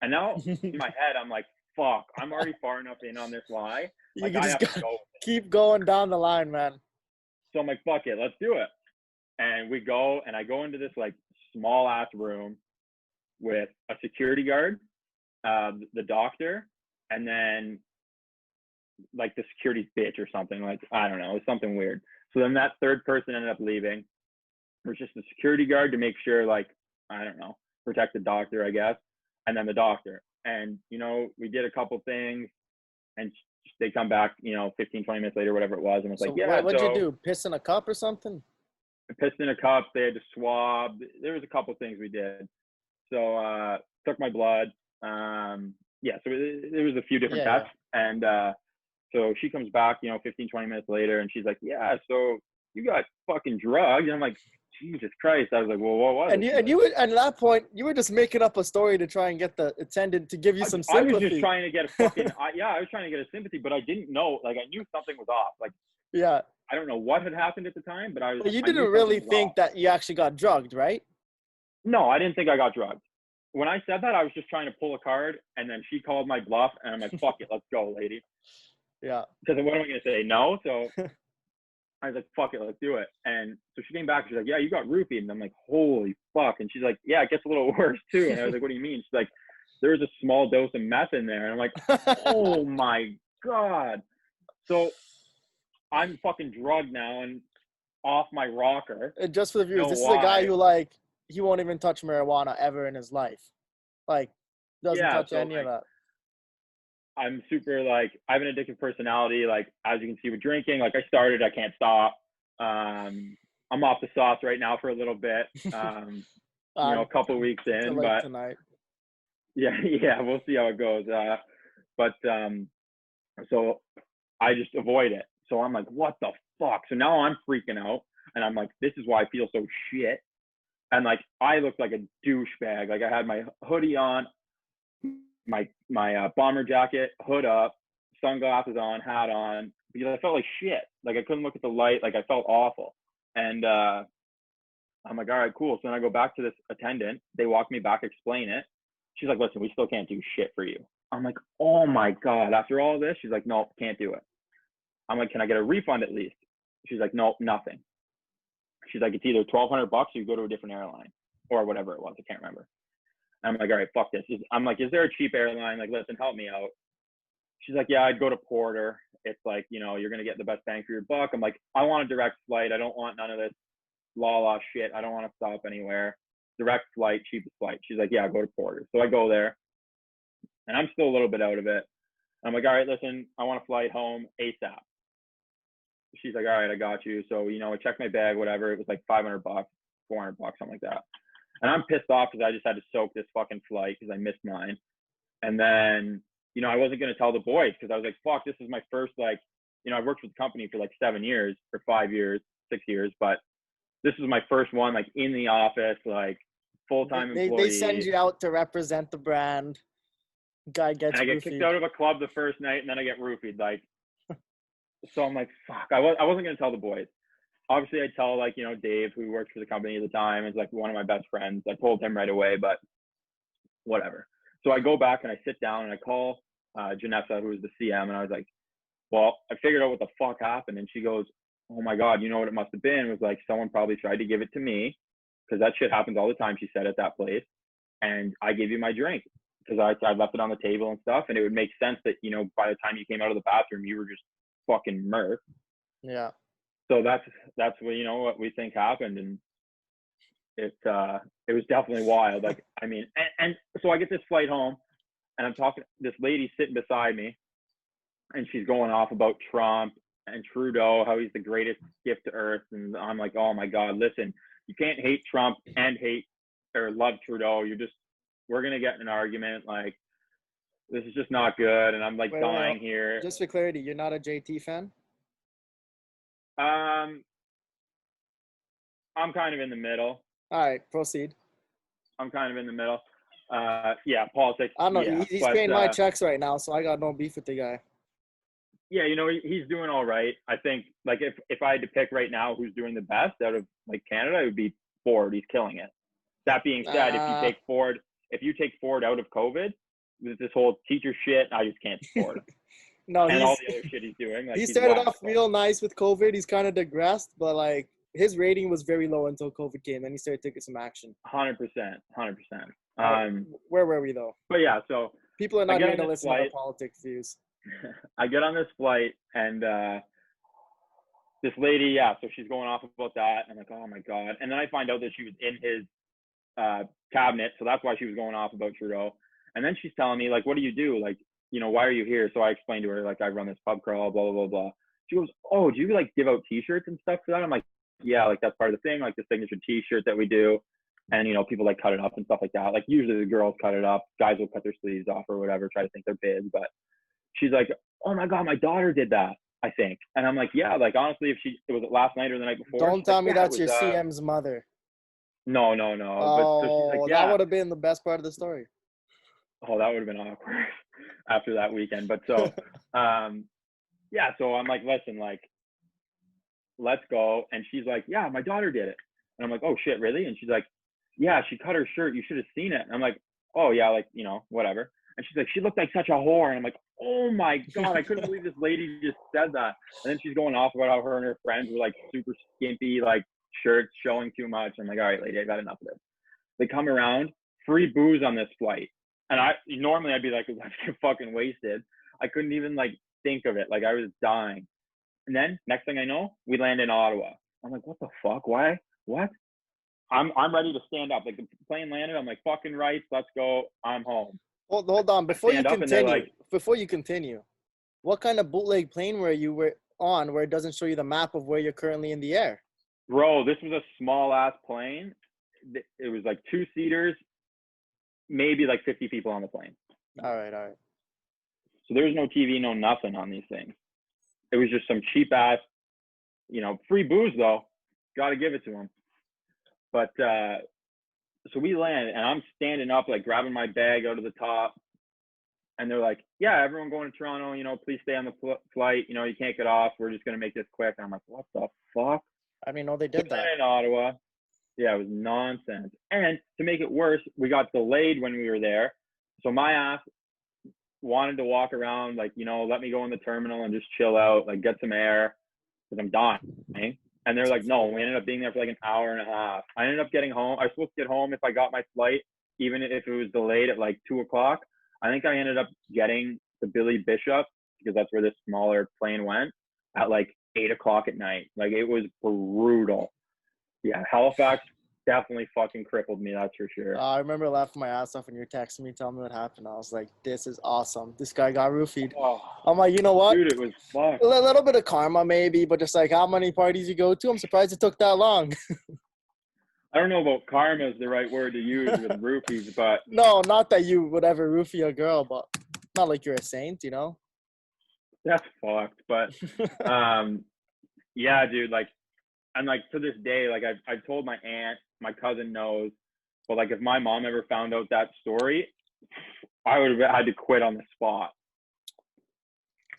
And now in my head, I'm like, fuck, I'm already far enough in on this lie. Like, I have to go. Keep going down the line, man. So I'm like, fuck it, let's do it. And we go, and I go into this like small ass room with a security guard, the doctor, and then like the security bitch or something. Like, I don't know, it was something weird. So then that third person ended up leaving. It was just the security guard to make sure, like, I don't know, protect the doctor, I guess, and then the doctor. And we did a couple things, and they come back 15, 20 minutes later, whatever it was, and it's so like, yeah, what'd you do, piss in a cup or something? Pissed in a cup. They had to swab. There was a couple things we did. So took my blood. Yeah, so there was a few different tests. And so she comes back 15, 20 minutes later, and she's like, yeah, so you got fucking drugged. And I'm like, Jesus Christ. I was like, well, what was it? And you at that point, you were just making up a story to try and get the attendant to give you some sympathy. I was just trying to get a fucking I was trying to get a sympathy, but I didn't know. Like, I knew something was off. Like, yeah, I don't know what had happened at the time, but I was. But you didn't really think that you actually got drugged, right? No, I didn't think I got drugged. When I said that, I was just trying to pull a card, and then she called my bluff, and I'm like, fuck it, let's go, lady. Yeah. Because what am I going to say? No? So I was like, fuck it, let's do it. And so she came back, and she's like, yeah, you got roofied. And I'm like, holy fuck. And she's like, yeah, it gets a little worse, too. And I was like, what do you mean? She's like, there was a small dose of meth in there. And I'm like, oh, my God. So I'm fucking drugged now and off my rocker. And just for the viewers, You know this is a why? guy who, like, he won't even touch marijuana ever in his life. Like, doesn't touch so, any of that. I'm super, like, I have an addictive personality. Like, as you can see with drinking, like, I started, I can't stop. I'm off the sauce right now for a little bit. You know, a couple weeks in, but tonight. yeah, we'll see how it goes. So I just avoid it. So I'm like, what the fuck? So now I'm freaking out, and I'm like, this is why I feel so shit. And like, I looked like a douchebag. Like, I had my hoodie on, my bomber jacket, hood up, sunglasses on, hat on, because I felt like shit. Like, I couldn't look at the light. Like, I felt awful. And I'm like, all right, cool. So then I go back to this attendant. They walk me back, explain it. She's like, listen, we still can't do shit for you. I'm like, oh my God. After all this, she's like, no, can't do it. I'm like, can I get a refund at least? She's like, no, nothing. She's like, it's either $1,200 or you go to a different airline or whatever it was. I can't remember. And I'm like, all right, fuck this. I'm like, is there a cheap airline? Like, listen, help me out. She's like, yeah, I'd go to Porter. It's like, you know, you're going to get the best bang for your buck. I'm like, I want a direct flight. I don't want none of this la shit. I don't want to stop anywhere. Direct flight, cheapest flight. She's like, yeah, go to Porter. So I go there, and I'm still a little bit out of it. I'm like, all right, listen, I want a flight home ASAP. She's like, all right, I got you. So, you know, I checked my bag, whatever. It was like $500, $400, something like that. And I'm pissed off because I just had to soak this fucking flight because I missed mine. And then, you know, I wasn't going to tell the boys because I was like, fuck, this is my first, like, you know, I've worked with the company for like 7 years or 5 years, 6 years, but this was my first one, like, in the office, like, full-time employee. They send you out to represent the brand. Guy gets and I get kicked out of a club the first night, and then I get roofied. Like, so I'm like, fuck. I wasn't going to tell the boys. Obviously, I tell, like, you know, Dave, who worked for the company at the time, is like one of my best friends. I told him right away, but whatever. So I go back and I sit down and I call Janessa, who was the CM, and I was like, well, I figured out what the fuck happened. And she goes, oh my God, you know what it must have been? It was like someone probably tried to give it to me, because that shit happens all the time, she said, at that place. And I gave you my drink because I left it on the table and stuff. And it would make sense that, you know, by the time you came out of the bathroom, you were just fucking murked. Yeah. So that's what, you know, what we think happened. And it was definitely wild. Like, I mean, and so I get this flight home, and I'm talking, this lady sitting beside me, and she's going off about Trump and Trudeau, how he's the greatest gift to Earth. And I'm like, oh my God, listen, you can't hate Trump and hate or love Trudeau. We're going to get in an argument. Like, this is just not good. And I'm like dying here. Just for clarity, you're not a JT fan? I'm kind of in the middle. All right, proceed. I'm kind of in the middle. Yeah, politics. I don't know. Yeah, he's paying my checks right now, so I got no beef with the guy. Yeah, you know, he's doing all right. I think, like, if I had to pick right now who's doing the best out of, like, Canada, it would be Ford. He's killing it. That being said, if you take Ford out of COVID, with this whole teacher shit, I just can't support him. No, and all the other shit he's doing. Like, he started off real nice with COVID. He's kind of digressed, but, like, his rating was very low until COVID came, and he started taking some action. 100%. Where were we, though? But, yeah, so. People are not going to listen to our politics views. I get on this flight, and this lady, yeah, so she's going off about that. And I'm like, oh, my God. And then I find out that she was in his cabinet, so that's why she was going off about Trudeau. And then she's telling me, like, what do you do? Like, you know, why are you here? So I explained to her, like, I run this pub crawl, blah, blah, blah, blah. She goes, oh, do you, like, give out T-shirts and stuff for that? I'm like, yeah, like, that's part of the thing, like, the signature T-shirt that we do. And, you know, people, like, cut it up and stuff like that. Like, usually the girls cut it up. Guys will cut their sleeves off or whatever, try to think they're big. But she's like, oh, my God, my daughter did that, I think. And I'm like, yeah, like, honestly, if it was last night or the night before. Don't tell me that's your CM's mother. No. Oh, but, so she's like, yeah. That would have been the best part of the story. Oh, that would have been awkward after that weekend. But so, yeah, so I'm like, listen, like, let's go. And she's like, yeah, my daughter did it. And I'm like, oh, shit, really? And she's like, yeah, she cut her shirt. You should have seen it. And I'm like, oh yeah, like, whatever. And she's like, she looked like such a whore. And I'm like, oh my God, I couldn't believe this lady just said that. And then she's going off about how her and her friends were like super skimpy, like shirts showing too much. I'm like, all right, lady, I got enough of this. They come around, free booze on this flight. And normally I'd be like, let's get fucking wasted. I couldn't even like think of it. Like I was dying. And then next thing I know, we land in Ottawa. I'm like, what the fuck? Why? What? I'm ready to stand up. Like the plane landed. I'm like, fucking rights. Let's go. I'm home. Hold on. Before you stand up and they're like- continue, what kind of bootleg plane were you on where it doesn't show you the map of where you're currently in the air? Bro, this was a small ass plane. It was like 2-seaters, maybe like 50 people on the plane. All right. So there was no TV, no nothing on these things. It was just some cheap ass, free booze though. Got to give it to them. But so we land and I'm standing up, like grabbing my bag out of the top. And they're like, yeah, everyone going to Toronto, please stay on the flight. You can't get off. We're just going to make this quick. And I'm like, what the fuck? I didn't know they did that. In Ottawa. Yeah, it was nonsense. And to make it worse, we got delayed when we were there. So my ass wanted to walk around, like, let me go in the terminal and just chill out, like get some air because I'm dying. And they're like, no, we ended up being there for like an hour and a half. I ended up getting home. I was supposed to get home if I got my flight, even if it was delayed at like 2:00. I think I ended up getting to Billy Bishop because that's where this smaller plane went at like 8:00 at night. Like it was brutal. Yeah, Halifax definitely fucking crippled me, that's for sure. I remember laughing my ass off when you were texting me telling me what happened. I was like, this is awesome. This guy got roofied. Oh, I'm like, you know what? dude, it was fucked. A little bit of karma maybe, but just like how many parties you go to, I'm surprised it took that long. I don't know about karma is the right word to use with roofies, but... No, not that you would ever roofie a girl, but not like you're a saint, That's fucked, but... yeah, dude, like... And like to this day, like I've told my aunt, my cousin knows, but like if my mom ever found out that story, I would have had to quit on the spot.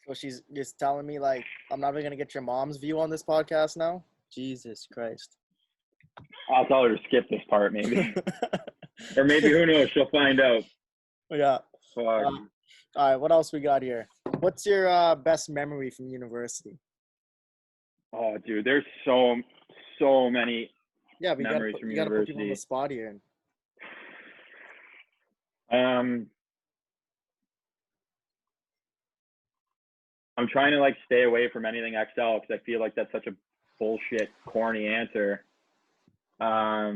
So she's just telling me like, I'm not even going to get your mom's view on this podcast now? Jesus Christ. I'll tell her to skip this part maybe. Or maybe, who knows, she'll find out. Yeah. Fuck. All right, what else we got here? What's your best memory from university? Oh, dude, there's so many memories from university. You gotta put people on the spot here. I'm trying to like stay away from anything XL because I feel like that's such a bullshit, corny answer. All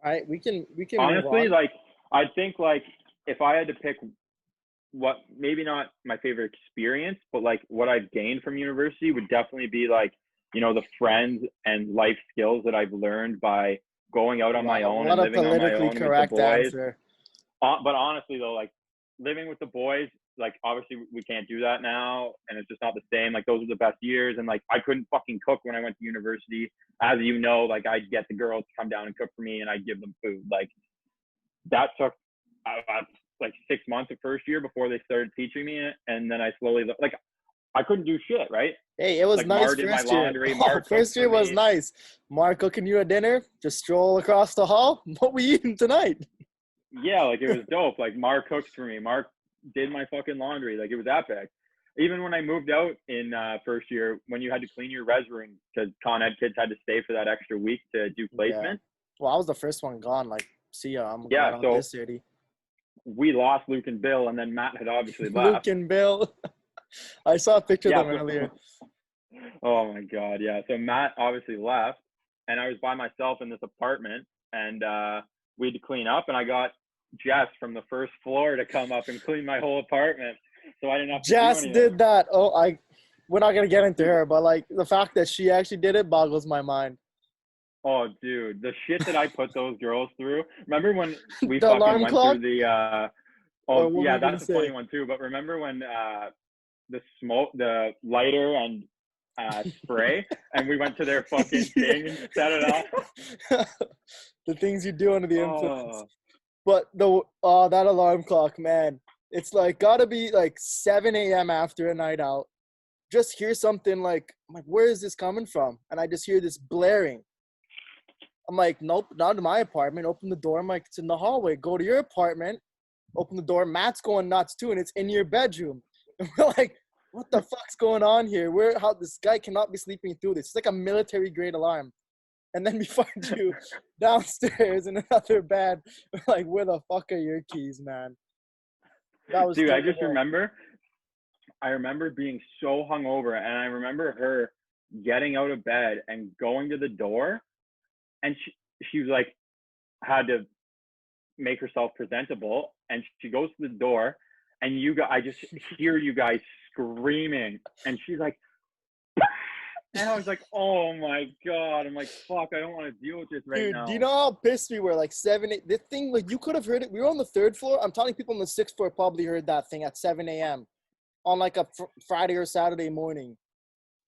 right, we can honestly, like I think like if I had to pick what, maybe not my favorite experience, but like what I've gained from university would definitely be like, the friends and life skills that I've learned by going out on my own and living on my own with the boys. Answer. But honestly though, like living with the boys, like obviously we can't do that now and it's just not the same. Like those are the best years. And like I couldn't fucking cook when I went to university. As you know, like I'd get the girls to come down and cook for me and I'd give them food. Like that took like 6 months of first year before they started teaching me it, and then I slowly like I couldn't do shit, right? Hey, it was like, nice Mar did first my laundry, year. First year was nice. Mark cooking you a dinner, just stroll across the hall. What we eating tonight? Yeah, like it was dope. Like Mark cooked for me. Mark did my fucking laundry. Like it was epic. Even when I moved out in first year, when you had to clean your res room because Con Ed kids had to stay for that extra week to do placement. Yeah. Well, I was the first one gone. Like, see ya. I'm going out this city. We lost Luke and Bill, and then Matt had obviously left. Luke and Bill. I saw a picture of them earlier. Oh my God, yeah. So Matt obviously left, and I was by myself in this apartment, and we had to clean up, and I got Jess from the first floor to come up and clean my whole apartment, so I didn't have to Jess do anything. did that. We're not gonna get into her, but like the fact that she actually did it boggles my mind. Oh, dude, the shit that I put those girls through. Remember when we the fucking went clock? through the yeah, that's a funny one too. But remember when the lighter and spray, and we went to their fucking thing and set it off. The things you do under the influence. But that alarm clock, man, it's like gotta be like 7 a.m. after a night out. Just hear something like, I'm like, where is this coming from? And I just hear this blaring. I'm like, nope, not in my apartment. Open the door. I'm like, it's in the hallway. Go to your apartment. Open the door. Matt's going nuts too, and it's in your bedroom. And we're like, what the fuck's going on here? How this guy cannot be sleeping through this? It's like a military grade alarm. And then we find you downstairs in another bed. We're like, where the fuck are your keys, man? That was Dude, I terrible. just remember. I remember being so hungover, and I remember her getting out of bed and going to the door, and she was like, had to make herself presentable, and she goes to the door, and I just hear you guys screaming, and she's like, and I was like, oh my God. I'm like, fuck, I don't want to deal with this right now. Dude, do you know how pissed we were? Like 7, 8. This thing, like you could have heard it. We were on the 3rd floor. I'm telling people on the 6th floor probably heard that thing at 7 a.m. on like a Friday or Saturday morning.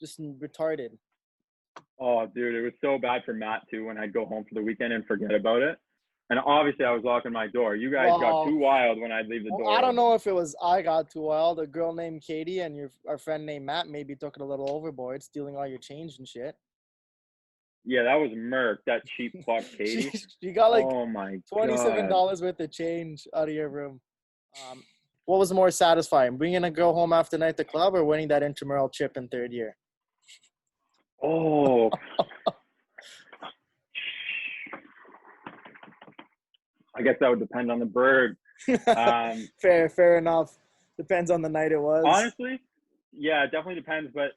Just retarded. Oh, dude, it was so bad for Matt too when I'd go home for the weekend and forget about it. And obviously, I was locking my door. You guys got too wild when I'd leave the door. I don't know if it was I got too wild. A girl named Katie and our friend named Matt maybe took it a little overboard, stealing all your change and shit. Yeah, that was Merc, that cheap fuck Katie. she got like oh my $27 worth of change out of your room. What was more satisfying, bringing a girl home after night at the club or winning that intramural chip in 3rd year? Oh. I guess that would depend on the bird. Fair enough. Depends on the night it was. Honestly, yeah, it definitely depends. But,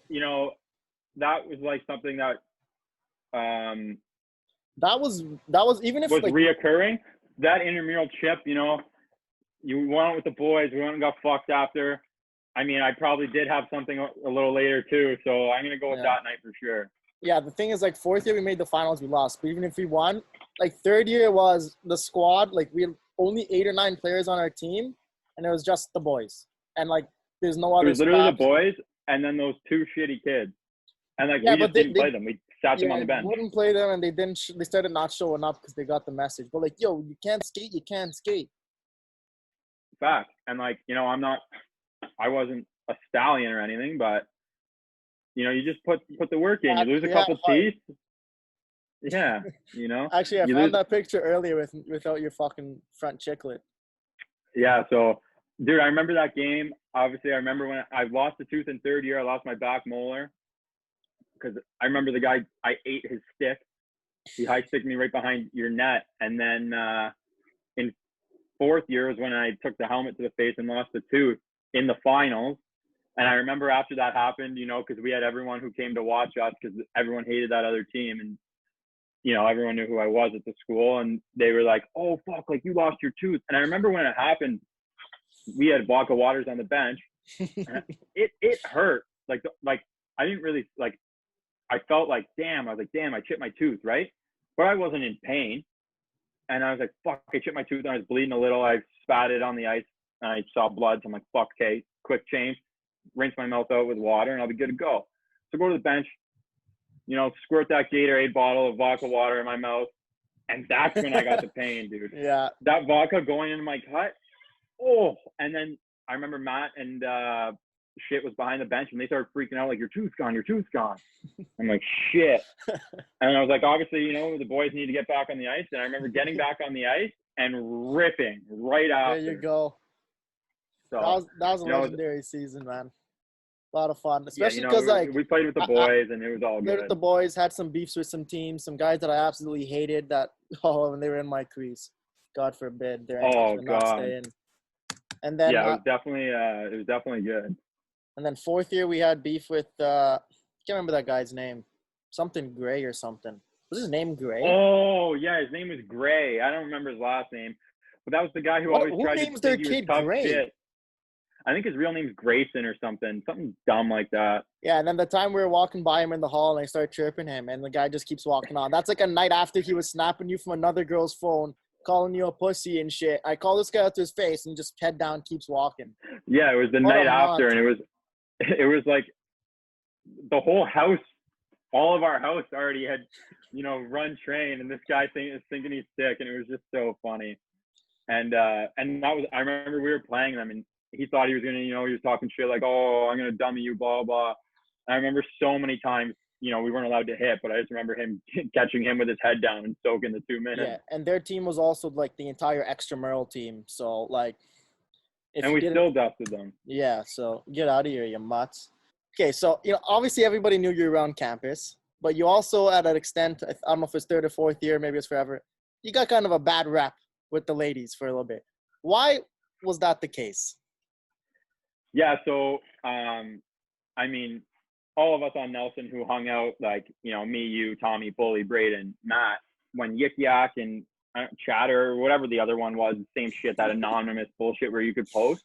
you know, that was like something that that was even if was like reoccurring. That intramural chip, you know, you went out with the boys. We went and got fucked after. I mean, I probably did have something a little later too. So I'm going to go with that night for sure. Yeah, the thing is, like, 4th year we made the finals, we lost. But even if we won, like, 3rd year was the squad. Like, we had only 8 or 9 players on our team, and it was just the boys. And, like, there's no other. It was literally the boys and then those 2 shitty kids. And, like, we just didn't play them. We sat them on the bench. We wouldn't play them, and they didn't. They started not showing up because they got the message. But, like, yo, you can't skate. You can't skate. Fact. And, like, you know, I wasn't a stallion or anything, but you know, you just put the work in. You lose a couple teeth. Yeah, you know. Actually, I found that picture earlier without your fucking front chiclet. Yeah, so, dude, I remember that game. Obviously, I remember when I lost a tooth in 3rd year. I lost my back molar because I remember the guy, I ate his stick. He high-sticked me right behind your net. And then in 4th year was when I took the helmet to the face and lost the tooth in the finals. And I remember after that happened, you know, because we had everyone who came to watch us because everyone hated that other team. And, you know, everyone knew who I was at the school. And they were like, oh, fuck, like you lost your tooth. And I remember when it happened, we had vodka waters on the bench. it hurt. Like I didn't really, like, I felt like, damn, I chipped my tooth, right? But I wasn't in pain. And I was like, fuck, I chipped my tooth and I was bleeding a little. I spat it on the ice and I saw blood. So I'm like, fuck, okay, quick change. Rinse my mouth out with water and I'll be good to go. So go to the bench, you know, squirt that Gatorade bottle of vodka water in my mouth. And that's when I got the pain, dude. Yeah. That vodka going into my cut. Oh, and then I remember Matt and shit was behind the bench and they started freaking out like, your tooth's gone. I'm like, shit. And I was like, obviously, you know, the boys need to get back on the ice. And I remember getting back on the ice and ripping right after. There you go. So, that was a legendary season, man. A lot of fun, especially because like we played with the boys and it was all good. Played with the boys, had some beefs with some teams, some guys that I absolutely hated that when they were in my crease. God forbid they're not staying. And then it was definitely good. And then 4th year we had beef with I can't remember that guy's name, something Gray or something. Was his name Gray? Oh yeah, his name was Gray. I don't remember his last name, but that was the guy who always tried to think he was tough shit. I think his real name's Grayson or something dumb like that. Yeah, and then the time we were walking by him in the hall and I started chirping him and the guy just keeps walking on. That's like a night after he was snapping you from another girl's phone, calling you a pussy and shit. I call this guy out to his face and just head down, keeps walking. Yeah, it was the night after and it was like the whole house, all of our house already had, you know, run train and this guy is thinking he's sick and it was just so funny. And that was, I remember we were playing them and he thought he was going to, you know, he was talking shit like, oh, I'm going to dummy you, blah, blah. And I remember so many times, we weren't allowed to hit, but I just remember him catching him with his head down and soaking the 2 minutes. Yeah, and their team was also like the entire extramural team. So like, if And you we didn't, still dusted them. yeah. So get out of here, you mutts. Okay, so obviously everybody knew you were around campus, but you also, at an extent, I don't know if it's third or fourth year, maybe it's forever, you got kind of a bad rep with the ladies for a little bit. Why was that the case? Yeah, so I mean, all of us on Nelson who hung out, like, me, you, Tommy, Bully, Breton, Matt, when Yik Yak and Chatter, whatever the other one was, same shit, that anonymous bullshit where you could post.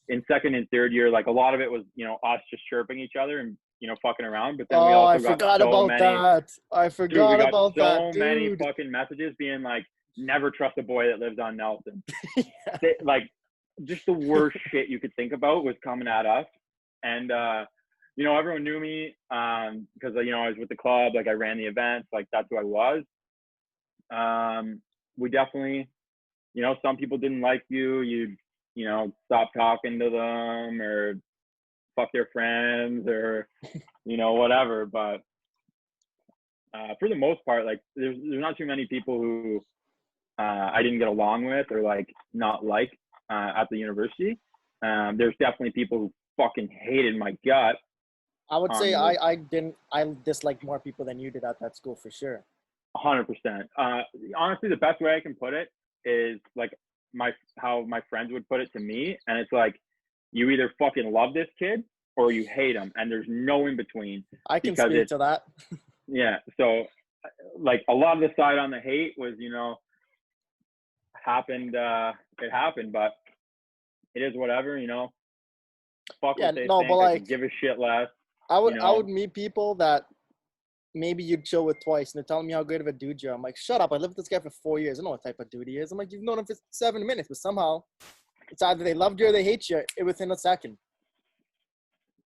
In second and third year, like, a lot of it was, us just chirping each other and, fucking around. But then we also I forgot got so about many, that. I forgot we got about so that, dude. many fucking messages being like, never trust a boy that lives on Nelson. Yeah. Like, just the worst shit you could think about was coming at us. And, everyone knew me because, I was with the club. Like, I ran the events. Like, that's who I was. We definitely, some people didn't like you. You'd, stop talking to them or fuck their friends or, whatever. But for the most part, like, there's not too many people who I didn't get along with or, like, not like at the university. There's definitely people who fucking hated my gut. I would say I disliked more people than you did at that school for sure. 100%. Honestly, the best way I can put it is like how my friends would put it to me, and it's like, you either fucking love this kid or you hate him, and there's no in between. I can speak to that. Yeah. So, like, a lot of the side on the hate was, happened. It happened, but it is whatever. Fuck what they think. I could give a shit less. I would meet people that maybe you'd chill with twice, and they're telling me how great of a dude you are. I'm like, shut up. I lived with this guy for 4 years. I know what type of dude he is. I'm like, you've known him for 7 minutes, but somehow it's either they loved you or they hate you within a second.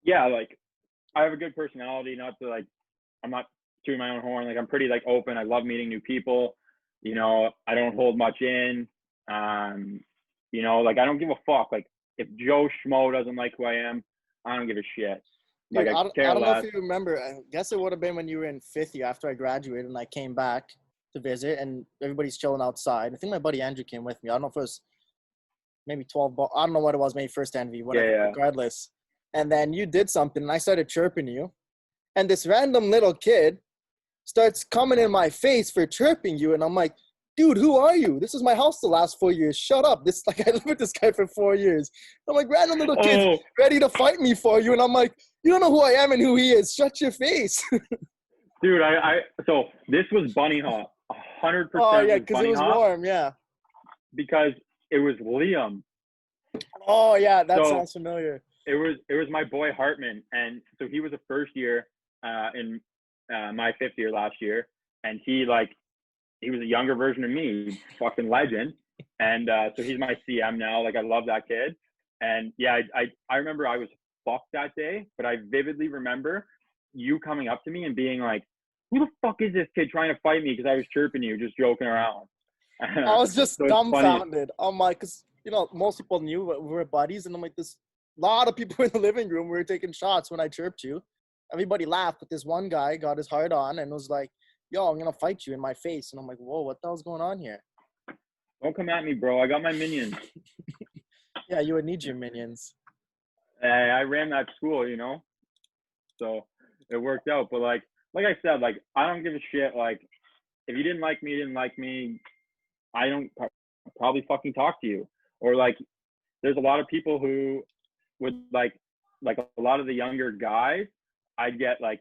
Yeah, like, I have a good personality. Not to, like, I'm not tooting my own horn. Like, I'm pretty, like, open. I love meeting new people. I don't hold much in. Like, I don't give a fuck. Like, if Joe Schmo doesn't like who I am, I don't give a shit. Like, Dude, I don't know if you remember. I guess it would have been when you were in fifth year after I graduated and I came back to visit and everybody's chilling outside. I think my buddy Andrew came with me. I don't know if it was maybe 12 ball. I don't know what it was, maybe first envy, whatever, Yeah. regardless. And then you did something and I started chirping you. And this random little kid starts coming in my face for chirping you. And I'm like, dude, who are you? This is my house the last 4 years. Shut up. I lived with this guy for 4 years. I'm like, random little kid's ready to fight me for you. And I'm like, you don't know who I am and who he is. Shut your face. Dude, so this was bunny hop. 100%. Oh, yeah, because it was warm, yeah. Because it was Liam. Oh, yeah, that sounds familiar. It was my boy Hartman. And so he was a first year in my fifth year last year. And he was a younger version of me, fucking legend. And so he's my CM now. Like, I love that kid. And yeah, I remember I was fucked that day, but I vividly remember you coming up to me and being like, who the fuck is this kid trying to fight me? Because I was chirping you, just joking around. I was just so dumbfounded. I'm like, because, most people knew we were buddies. And I'm like, this lot of people in the living room were taking shots when I chirped you. Everybody laughed, but this one guy got his heart on and was like, yo, I'm going to fight you in my face. And I'm like, whoa, what the hell's going on here? Don't come at me, bro. I got my minions. Yeah, you would need your minions. I ran that school, so it worked out. But like I said, like, I don't give a shit. Like, if you didn't like me, you didn't like me. I don't probably fucking talk to you. Or like, there's a lot of people who would like a lot of the younger guys, I'd get like,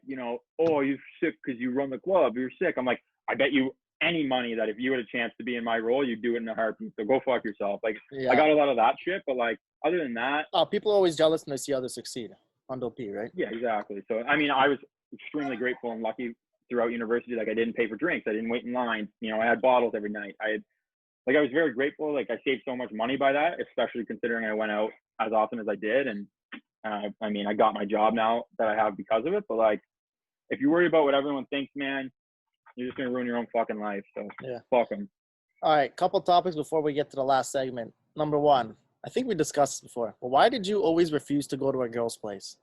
oh, you're sick because you run the club. You're sick. I'm like, I bet you any money that if you had a chance to be in my role, you'd do it in a heartbeat. So go fuck yourself. Like, yeah. I got a lot of that shit, but like, other than that. People are always jealous when they see others succeed. Under P, right? Yeah, exactly. So, I mean, I was extremely grateful and lucky throughout university. Like, I didn't pay for drinks. I didn't wait in line. I had bottles every night. I was very grateful. Like, I saved so much money by that, especially considering I went out as often as I did. And I mean, I got my job now that I have because of it. But like, if you worry about what everyone thinks, man, you're just going to ruin your own fucking life. So yeah, fuck them. All right. Couple topics before we get to the last segment. Number one, I think we discussed this before, but why did you always refuse to go to a girl's place?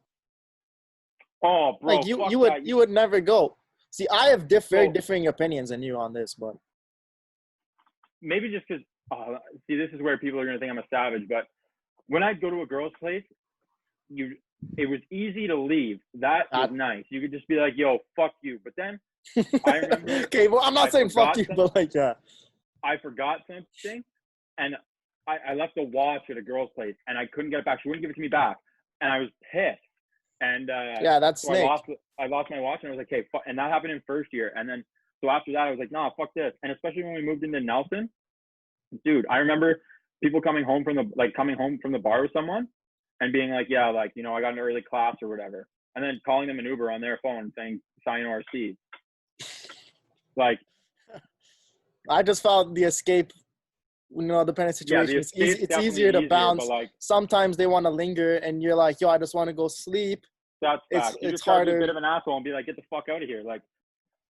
Oh, bro, Like fuck you that. would never go. See, I have very So differing opinions than you on this, but maybe just because, see, this is where people are going to think I'm a savage, but when I go to a girl's place, it was easy to leave. That was nice. You could just be like, yo, fuck you. But then I remember. Okay, well, I'm not saying fuck you, but like, yeah. I forgot something, and I left a watch at a girl's place, and I couldn't get it back. She wouldn't give it to me back, and I was pissed. And Yeah, that's so snake. I lost my watch, and I was like, hey, fuck. And that happened in first year. And then so after that, I was like, nah, fuck this. And especially when we moved into Nelson, dude, I remember people coming home from the bar with someone and being like, yeah, like, you know, I got an early class or whatever, and then calling them an Uber on their phone saying sign RC. Like, I just found the escape, you know, depending situation. Yeah, It's easier to bounce. but like, sometimes they want to linger, and you're like, yo, I just want to go sleep. that's fact. You It's just gotta be harder. a bit of an asshole and be like, get the fuck out of here. Like,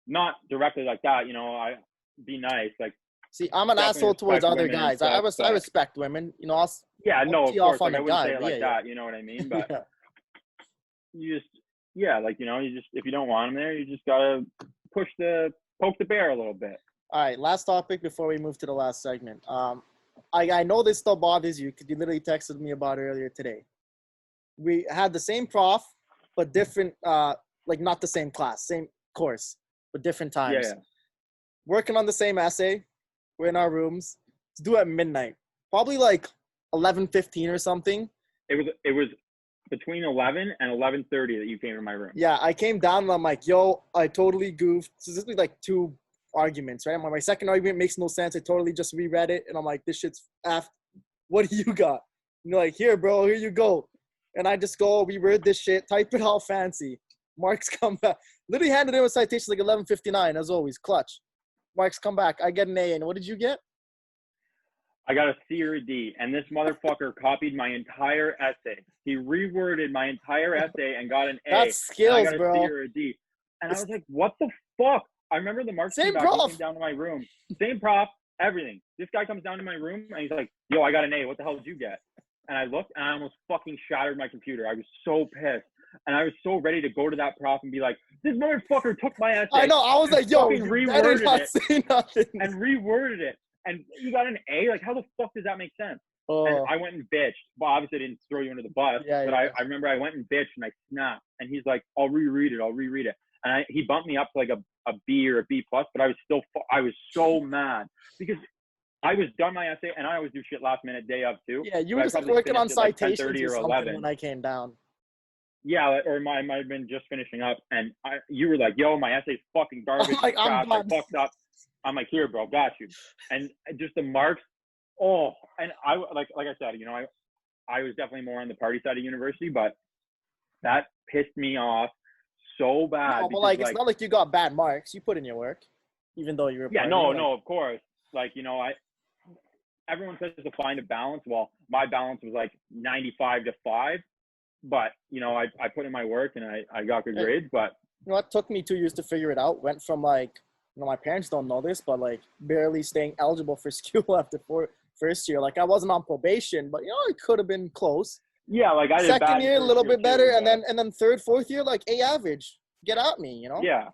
not directly like that, you know. I be nice. Like, See, I'm an asshole towards other guys. I respect women. You know, I'll of tee off course. on Like, I a wouldn't guy. say it like that. You know what I mean? But Yeah. you just, like, you know, you just, if you don't want them there, you just gotta poke the bear a little bit. All right, last topic before we move to the last segment. I know this still bothers you because you literally texted me about it earlier today. We had the same prof, but different, like not the same class, same course, but different times. Yeah. Working on the same essay. We're in our rooms. It's due at midnight. Probably like 11:15 or something. It was between 11 and 11:30 that you came to my room. Yeah, I came down and I'm like, yo, I totally goofed. So this is like two arguments, right? My second argument makes no sense. I totally just reread it, and I'm like, this shit's after. What do you got? And you're like, here, bro, here you go. And I just go, reword this shit, type it all fancy. Marks come back. Literally handed him a citation like 11:59, as always, clutch. Marks come back. I get an A, and what did you get? I got a C or a D, and this motherfucker copied my entire essay. He reworded my entire essay and got an A. That's skills, and I got a bro. C or a D. And I was like, what the fuck? I remember the marks came back. He came down to my room. Same prof, everything. This guy comes down to my room, and he's like, yo, I got an A. What the hell did you get? And I looked, and I almost fucking shattered my computer. I was so pissed. And I was so ready to go to that prof and be like, this motherfucker took my essay. I know. I was like, yo, you better not say nothing. And reworded it. And you got an A? Like, how the fuck does that make sense? Oh. And I went and bitched. Well, obviously I didn't throw you under the bus. But I remember I went and bitched and I snapped. And he's like, I'll reread it. And he bumped me up to like a B or a B plus. But I was so mad because I was done my essay, and I always do shit last minute day of too. Yeah, you were just working on citations like or something when I came down. Yeah, or I might have been just finishing up, and you were like, "Yo, my essay's fucking garbage. Like, I fucked up." I'm like, "Here, bro, got you." And just the marks. Oh, and I like I said, you know, I was definitely more on the party side of university, but that pissed me off so bad. No, but like, it's not like you got bad marks. You put in your work, even though you were. Yeah, no, of course. Like, you know, everyone says to find a balance. Well, my balance was like 95 to 5, but you know, I put in my work and I got good grades. But you know what? Took me 2 years to figure it out. Went from like, you know, my parents don't know this, but like barely staying eligible for school after first year. Like I wasn't on probation, but you know, it could have been close. Yeah, like I did second year a little bit better, too, and then third, fourth year like A average. Get at me, you know? Yeah,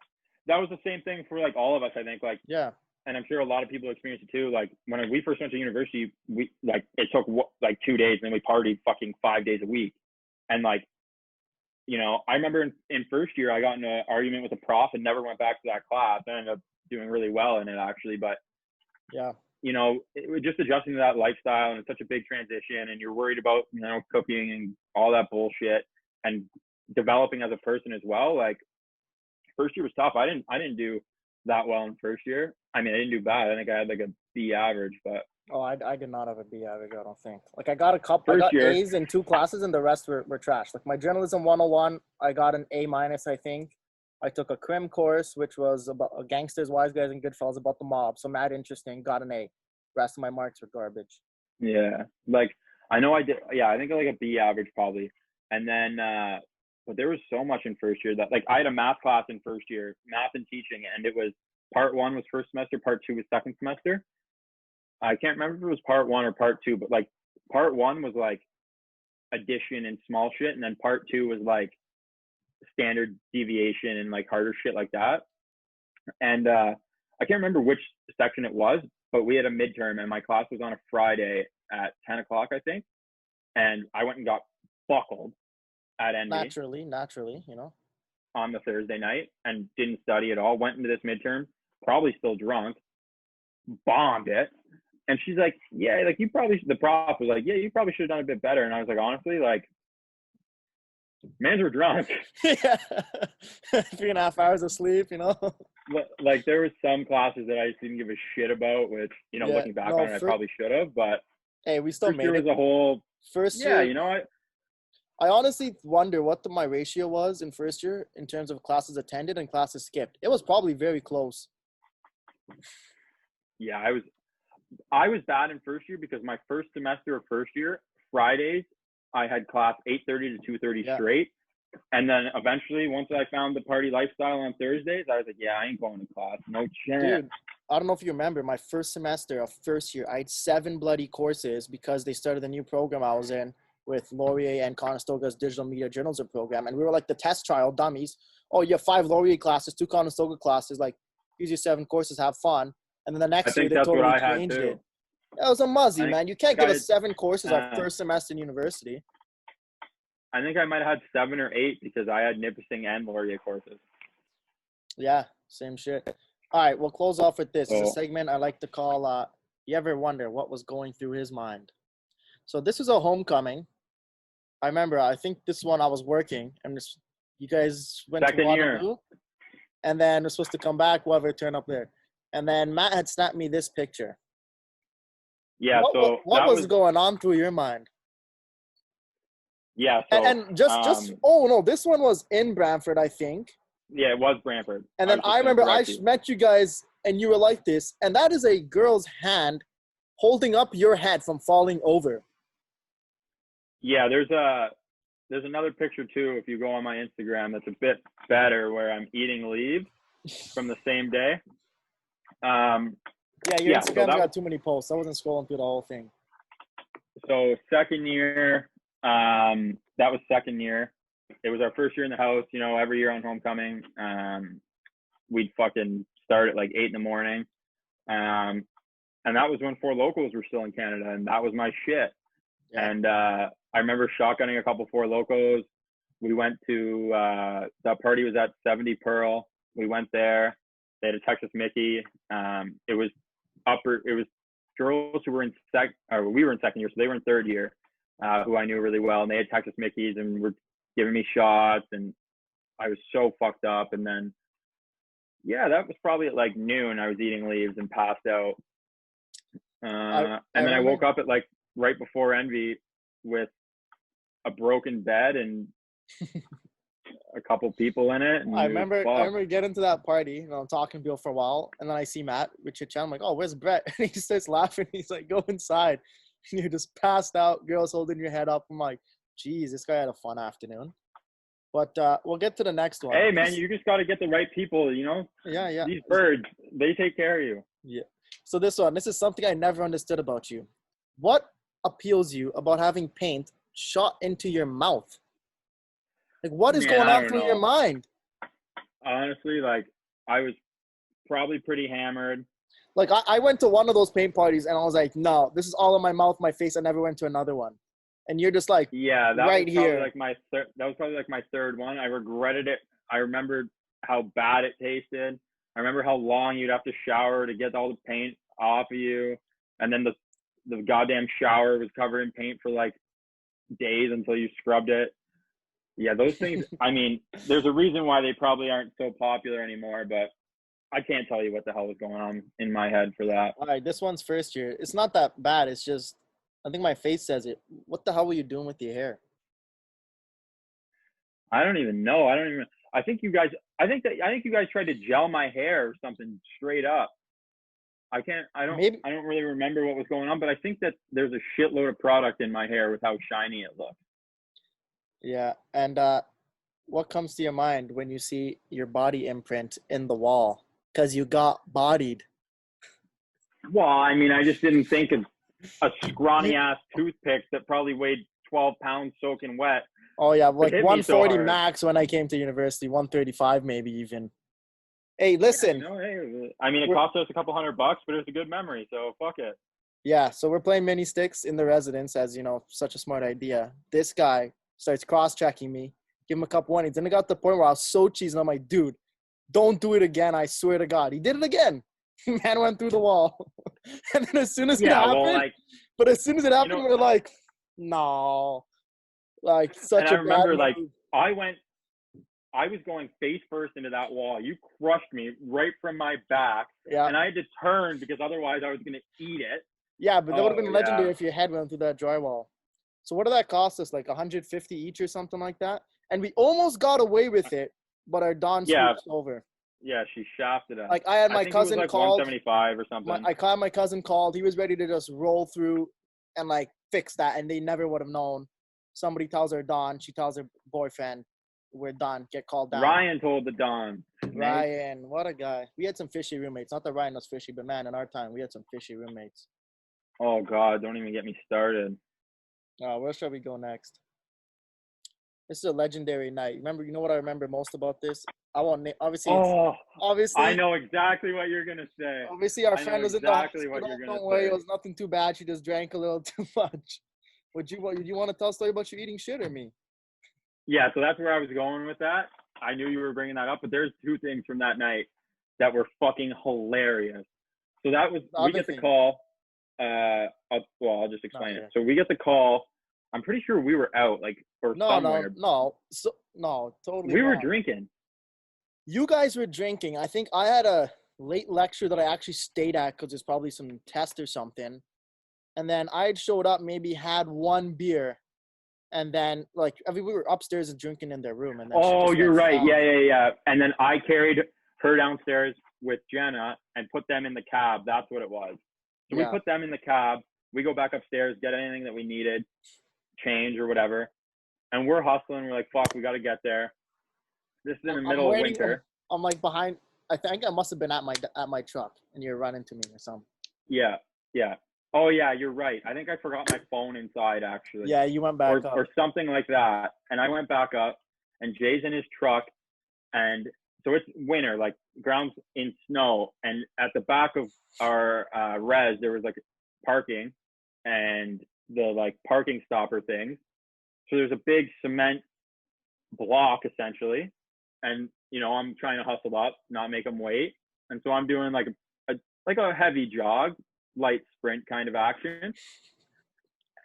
that was the same thing for like all of us. I think like yeah. And I'm sure a lot of people experience it too. Like when we first went to university, it took like 2 days, and then we partied fucking 5 days a week. And like, you know, I remember in first year, I got in an argument with a prof and never went back to that class. I ended up doing really well in it actually, but yeah, you know, it was just adjusting to that lifestyle, and it's such a big transition, and you're worried about, you know, cooking and all that bullshit and developing as a person as well. Like first year was tough. I didn't do that well in first year. I mean, I didn't do bad. I think I had like a B average, but I did not have a B average. I don't think. Like I got I got A's in 2 classes, and the rest were trash. Like my journalism 101, I got an A minus, I think. I took a crim course, which was about gangsters, wise guys, and Goodfellas, about the mob. So mad interesting. Got an A. Rest of my marks were garbage. Yeah, like I know I did. Yeah, I think like a B average probably. And then, but there was so much in first year that like I had a math class in first year, math and teaching, and it was part 1 was first semester, part 2 was second semester. I can't remember if it was part 1 or part 2, but like part 1 was like addition and small shit, and then part 2 was like standard deviation and like harder shit like that. And I can't remember which section it was, but we had a midterm and my class was on a Friday at 10 o'clock, I think. And I went and got buckled at NV Naturally, you know. on the Thursday night and didn't study at all. Went into this midterm, probably still drunk, bombed it. And she's like, yeah, like you probably, the prof was like, yeah, you probably should have done a bit better. And I was like, honestly, like, mans were drunk. Yeah. 3.5 hours of sleep, you know. Like there was some classes that I just didn't give a shit about, which, you know, looking back on it, I probably should have, but hey, we still made it. As a whole, first year, you know, I honestly wonder what my ratio was in first year in terms of classes attended and classes skipped. It was probably very close. Yeah, I was bad in first year because my first semester of first year, Fridays, I had class 8:30 to 2:30 straight. And then eventually, once I found the party lifestyle on Thursdays, I was like, yeah, I ain't going to class. No chance. Dude, I don't know if you remember, my first semester of first year, I had 7 bloody courses because they started the new program I was in with Laurier and Conestoga's digital media journalism program. And we were like the test trial dummies. Oh, you have 5 Laurier classes, 2 Conestoga classes. Like, here's your 7 courses, have fun. And then the next year, they totally changed it. That was a muzzy, man. You can't give us 7 courses our first semester in university. I think I might have had 7 or 8 because I had Nipissing and Laurier courses. Yeah, same shit. All right, we'll close off with this. It's a segment I like to call, you ever wonder what was going through his mind? So this is a homecoming. I remember, I think this one I was working, and you guys went to Waterloo, and then we're supposed to come back, whatever, turn up there. And then Matt had snapped me this picture. Yeah, what was going on through your mind? Yeah, so and just oh no, this one was in Brantford, I think. Yeah, it was Brantford. And then I remember I met you guys, and you were like this, and that is a girl's hand holding up your head from falling over. Yeah, there's another picture too. If you go on my Instagram, that's a bit better, where I'm eating leaves from the same day. Yeah, your Instagram's got too many posts. I wasn't scrolling through the whole thing. So second year, that was second year. It was our first year in the house. You know, every year on homecoming, we'd fucking start at like 8 in the morning. And that was when 4 locals were still in Canada, and that was my shit. Yeah. And I remember shotgunning a couple 4 locals. We went to that party was at 70 Pearl. We went there. They had a Texas Mickey. It was girls who were we were in second year, so they were in third year, who I knew really well, and they had Texas Mickeys and were giving me shots, and I was so fucked up. And then, yeah, that was probably at like noon. I was eating leaves and passed out. And then I woke up at like right before Envy with a broken bed and a couple people in it. And I remember getting to that party, and I'm talking to people for a while, and then I see Matt with your channel. I'm like, oh, where's Bret? And he starts laughing. He's like, go inside. And you're just passed out, girls holding your head up. I'm like, geez, this guy had a fun afternoon. But we'll get to the next one. Hey, man, you just got to get the right people, you know? Yeah. These birds, they take care of you. Yeah. So this is something I never understood about you. What appeals you about having paint shot into your mouth? Like, what is going on through your mind? Honestly, like, I was probably pretty hammered. Like, I went to one of those paint parties, and I was like, no, this is all in my mouth, my face. I never went to another one. And you're just like, yeah, that right was here. That was probably like my third one. I regretted it. I remembered how bad it tasted. I remember how long you'd have to shower to get all the paint off of you. And then the goddamn shower was covered in paint for like days until you scrubbed it. Yeah, those things, I mean, there's a reason why they probably aren't so popular anymore, but I can't tell you what the hell was going on in my head for that. All right, this one's first year. It's not that bad. It's just, I think my face says it. What the hell were you doing with your hair? I don't even know. I think you guys tried to gel my hair or something straight up. I don't really remember what was going on, but I think that there's a shitload of product in my hair with how shiny it looks. Yeah, and what comes to your mind when you see your body imprint in the wall? Because you got bodied. Well, I mean, I just didn't think of a scrawny-ass toothpick that probably weighed 12 pounds soaking wet Oh, yeah, It like hit me so 140 hard. max when I came to university, 135 maybe even. Hey, Yeah, listen. hey, I mean, it We're, cost us a couple $100, but it was a good memory, so fuck it. yeah, so we're playing mini sticks in the residence as, such a smart idea. This guy starts cross-checking me, give him a couple 180s. Then I got to the point where I was so cheesed, and I'm like, dude, don't do it again. I swear to God. He did it again. Man went through the wall. And then as soon as it Yeah, well, happened, like, we're like, no. Like, and such I a bad remember, like, move. I was going face first into that wall. You crushed me right from my back, Yeah. and I had to turn because otherwise I was going to eat it. Yeah, but that would have been Oh, legendary yeah. if your head went through that drywall. So what did that cost us? Like 150 each or something like that? And we almost got away with it, but our Don Yeah, swooped over. yeah, she shafted us. Like I had I my think it was cousin like called. 175 or something. My cousin called. He was ready to just roll through and like fix that, and they never would have known. Somebody tells her Don. She tells her boyfriend, "We're done. Get called down." Ryan told the Don. Ryan, what a guy. We had some fishy roommates. Not that Ryan was fishy, but man, in our time, we had some fishy roommates. Oh, God, don't even get me started. Where shall we go next? This is a legendary night. You know what I remember most about this? I won't obviously I know exactly what you're going to say. obviously our I know friend was in the exactly what hospital. you're going to Don't worry, say. it was nothing too bad. She just drank a little too much. Would you want to tell a story about you eating shit or me? Yeah, so that's where I was going with that. I knew you were bringing that up, but there's two things from that night that were fucking hilarious. So that was, we get the call. I'll just explain it. So we get the call. I'm pretty sure we were out, like, or somewhere. No, totally. We were drinking. You guys were drinking. I think I had a late lecture that I actually stayed at because there's probably some test or something. And then I had showed up, maybe had one beer, and then we were upstairs and drinking in their room. And then you're right. Yeah. And then I carried her downstairs with Jenna and put them in the cab. That's what it was. So we put them in the cab. We go back upstairs, get anything that we needed, change or whatever, and we're hustling. We're like, fuck, we got to get there. This is in the middle of winter. I'm like behind. I think I must have been at my truck, and you're running to me or something. Yeah. Oh yeah, you're right. I think I forgot my phone inside actually. Yeah, you went back up or something like that, and I went back up, and Jay's in his truck, and so it's winter, like ground's in snow, and at the back of our res there was like parking, and the like parking stopper things. So there's a big cement block essentially, and I'm trying to hustle up, not make them wait, and so I'm doing like a heavy jog, light sprint kind of action,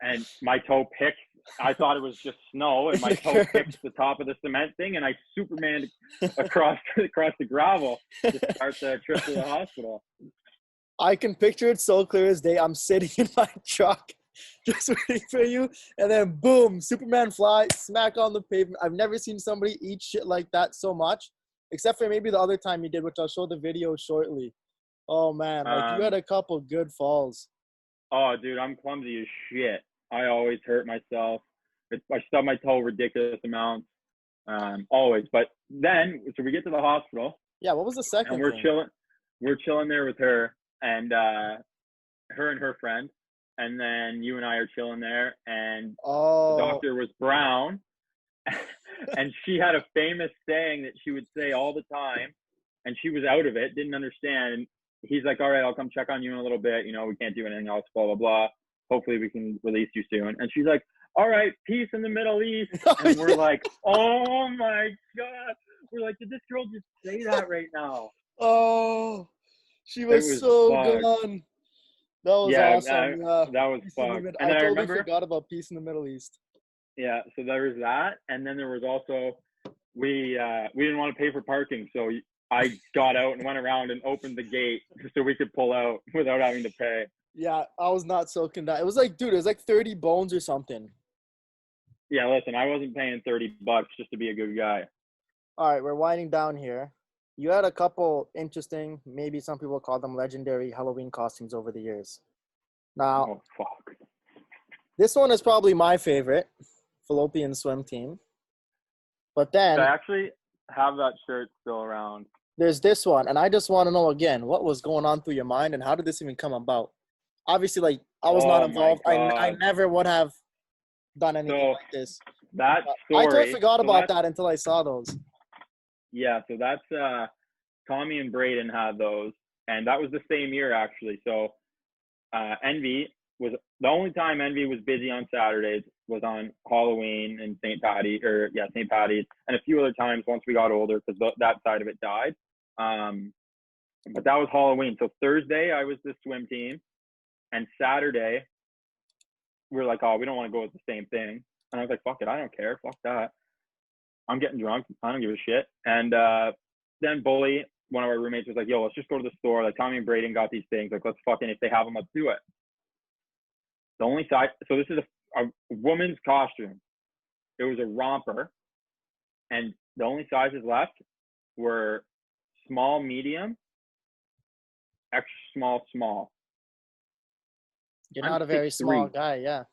and my toe picks. I thought it was just snow, and my toe picks the top of the cement thing, and I Superman across the gravel to start the trip to the hospital. I can picture it so clear as day. I'm sitting in my truck, just waiting for you, and then boom, Superman fly, smack on the pavement. I've never seen somebody eat shit like that so much, except for maybe the other time you did, which I'll show the video shortly. Oh man, you had a couple good falls. Oh dude, I'm clumsy as shit. I always hurt myself. I stub my toe ridiculous amounts. Always. But then, so we get to the hospital. Yeah, what was the second and we're thing? chilling. We're chilling there with her and her and her friend. And then you and I are chilling there. And the doctor was brown. And she had a famous saying that she would say all the time. And she was out of it, didn't understand. And he's like, all right, I'll come check on you in a little bit. We can't do anything else, blah, blah, blah. Hopefully we can release you soon. And she's like, all right, peace in the Middle East. And we're like, oh my God. We're like, did this girl just say that right now? Oh, she was so gone. That was awesome. That was fucked. And I totally forgot about peace in the Middle East. Yeah, so there was that. And then there was also, we didn't want to pay for parking. So I got out and went around and opened the gate so we could pull out without having to pay. Yeah, I was not soaking that. It was like, dude, it was like 30 bones or something. Yeah, listen, I wasn't paying $30 just to be a good guy. All right, we're winding down here. You had a couple interesting, maybe some people call them legendary Halloween costumes over the years. Now, oh, fuck. This one is probably my favorite, Fallopian Swim Team. But then... I actually have that shirt still around. There's this one, and I just want to know again, what was going on through your mind and how did this even come about? Obviously, I was not involved. I never would have done anything like this. that I story. totally forgot so about that's- that until I saw those. Yeah, so that's Tommy and Breton had those, and that was the same year actually. So Envy was the only time Envy was busy on Saturdays was on Halloween and St. Patty's, and a few other times once we got older because that side of it died. But that was Halloween. So Thursday I was the swim team, and Saturday we were like, oh, we don't want to go with the same thing. And I was like, fuck it, I don't care, fuck that. I'm getting drunk. I don't give a shit. And then Bully, one of our roommates, was like, yo, let's just go to the store. Like Tommy and Braden got these things. Like, let's fucking, if they have them, let's do it. The only side, so this is a woman's costume. It was a romper. And the only sizes left were small, medium, extra small, small. You're not a very 6'3". small guy, yeah.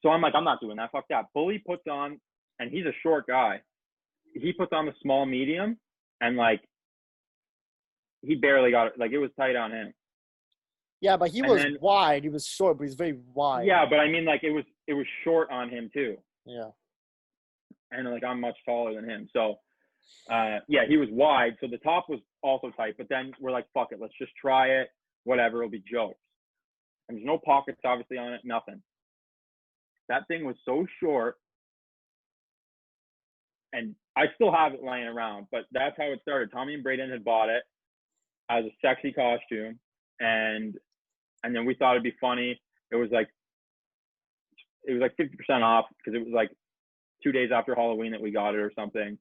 So I'm like, I'm not doing that. Fuck that. Bully puts on, and he's a short guy. He puts on the small, medium, and like, he barely got it. Like, it was tight on him. Yeah, but he was wide. He was short, but he's very wide. Yeah, but I mean, like, it was short on him too. Yeah. And like, I'm much taller than him. So, yeah, he was wide. So the top was also tight. But then we're like, fuck it, let's just try it. Whatever, it'll be jokes. And there's no pockets obviously on it. Nothing. That thing was so short. And I still have it laying around, but that's how it started. Tommy and Braden had bought it as a sexy costume, and then we thought it'd be funny. It was like 50% off because it was like 2 days after Halloween that we got it or something,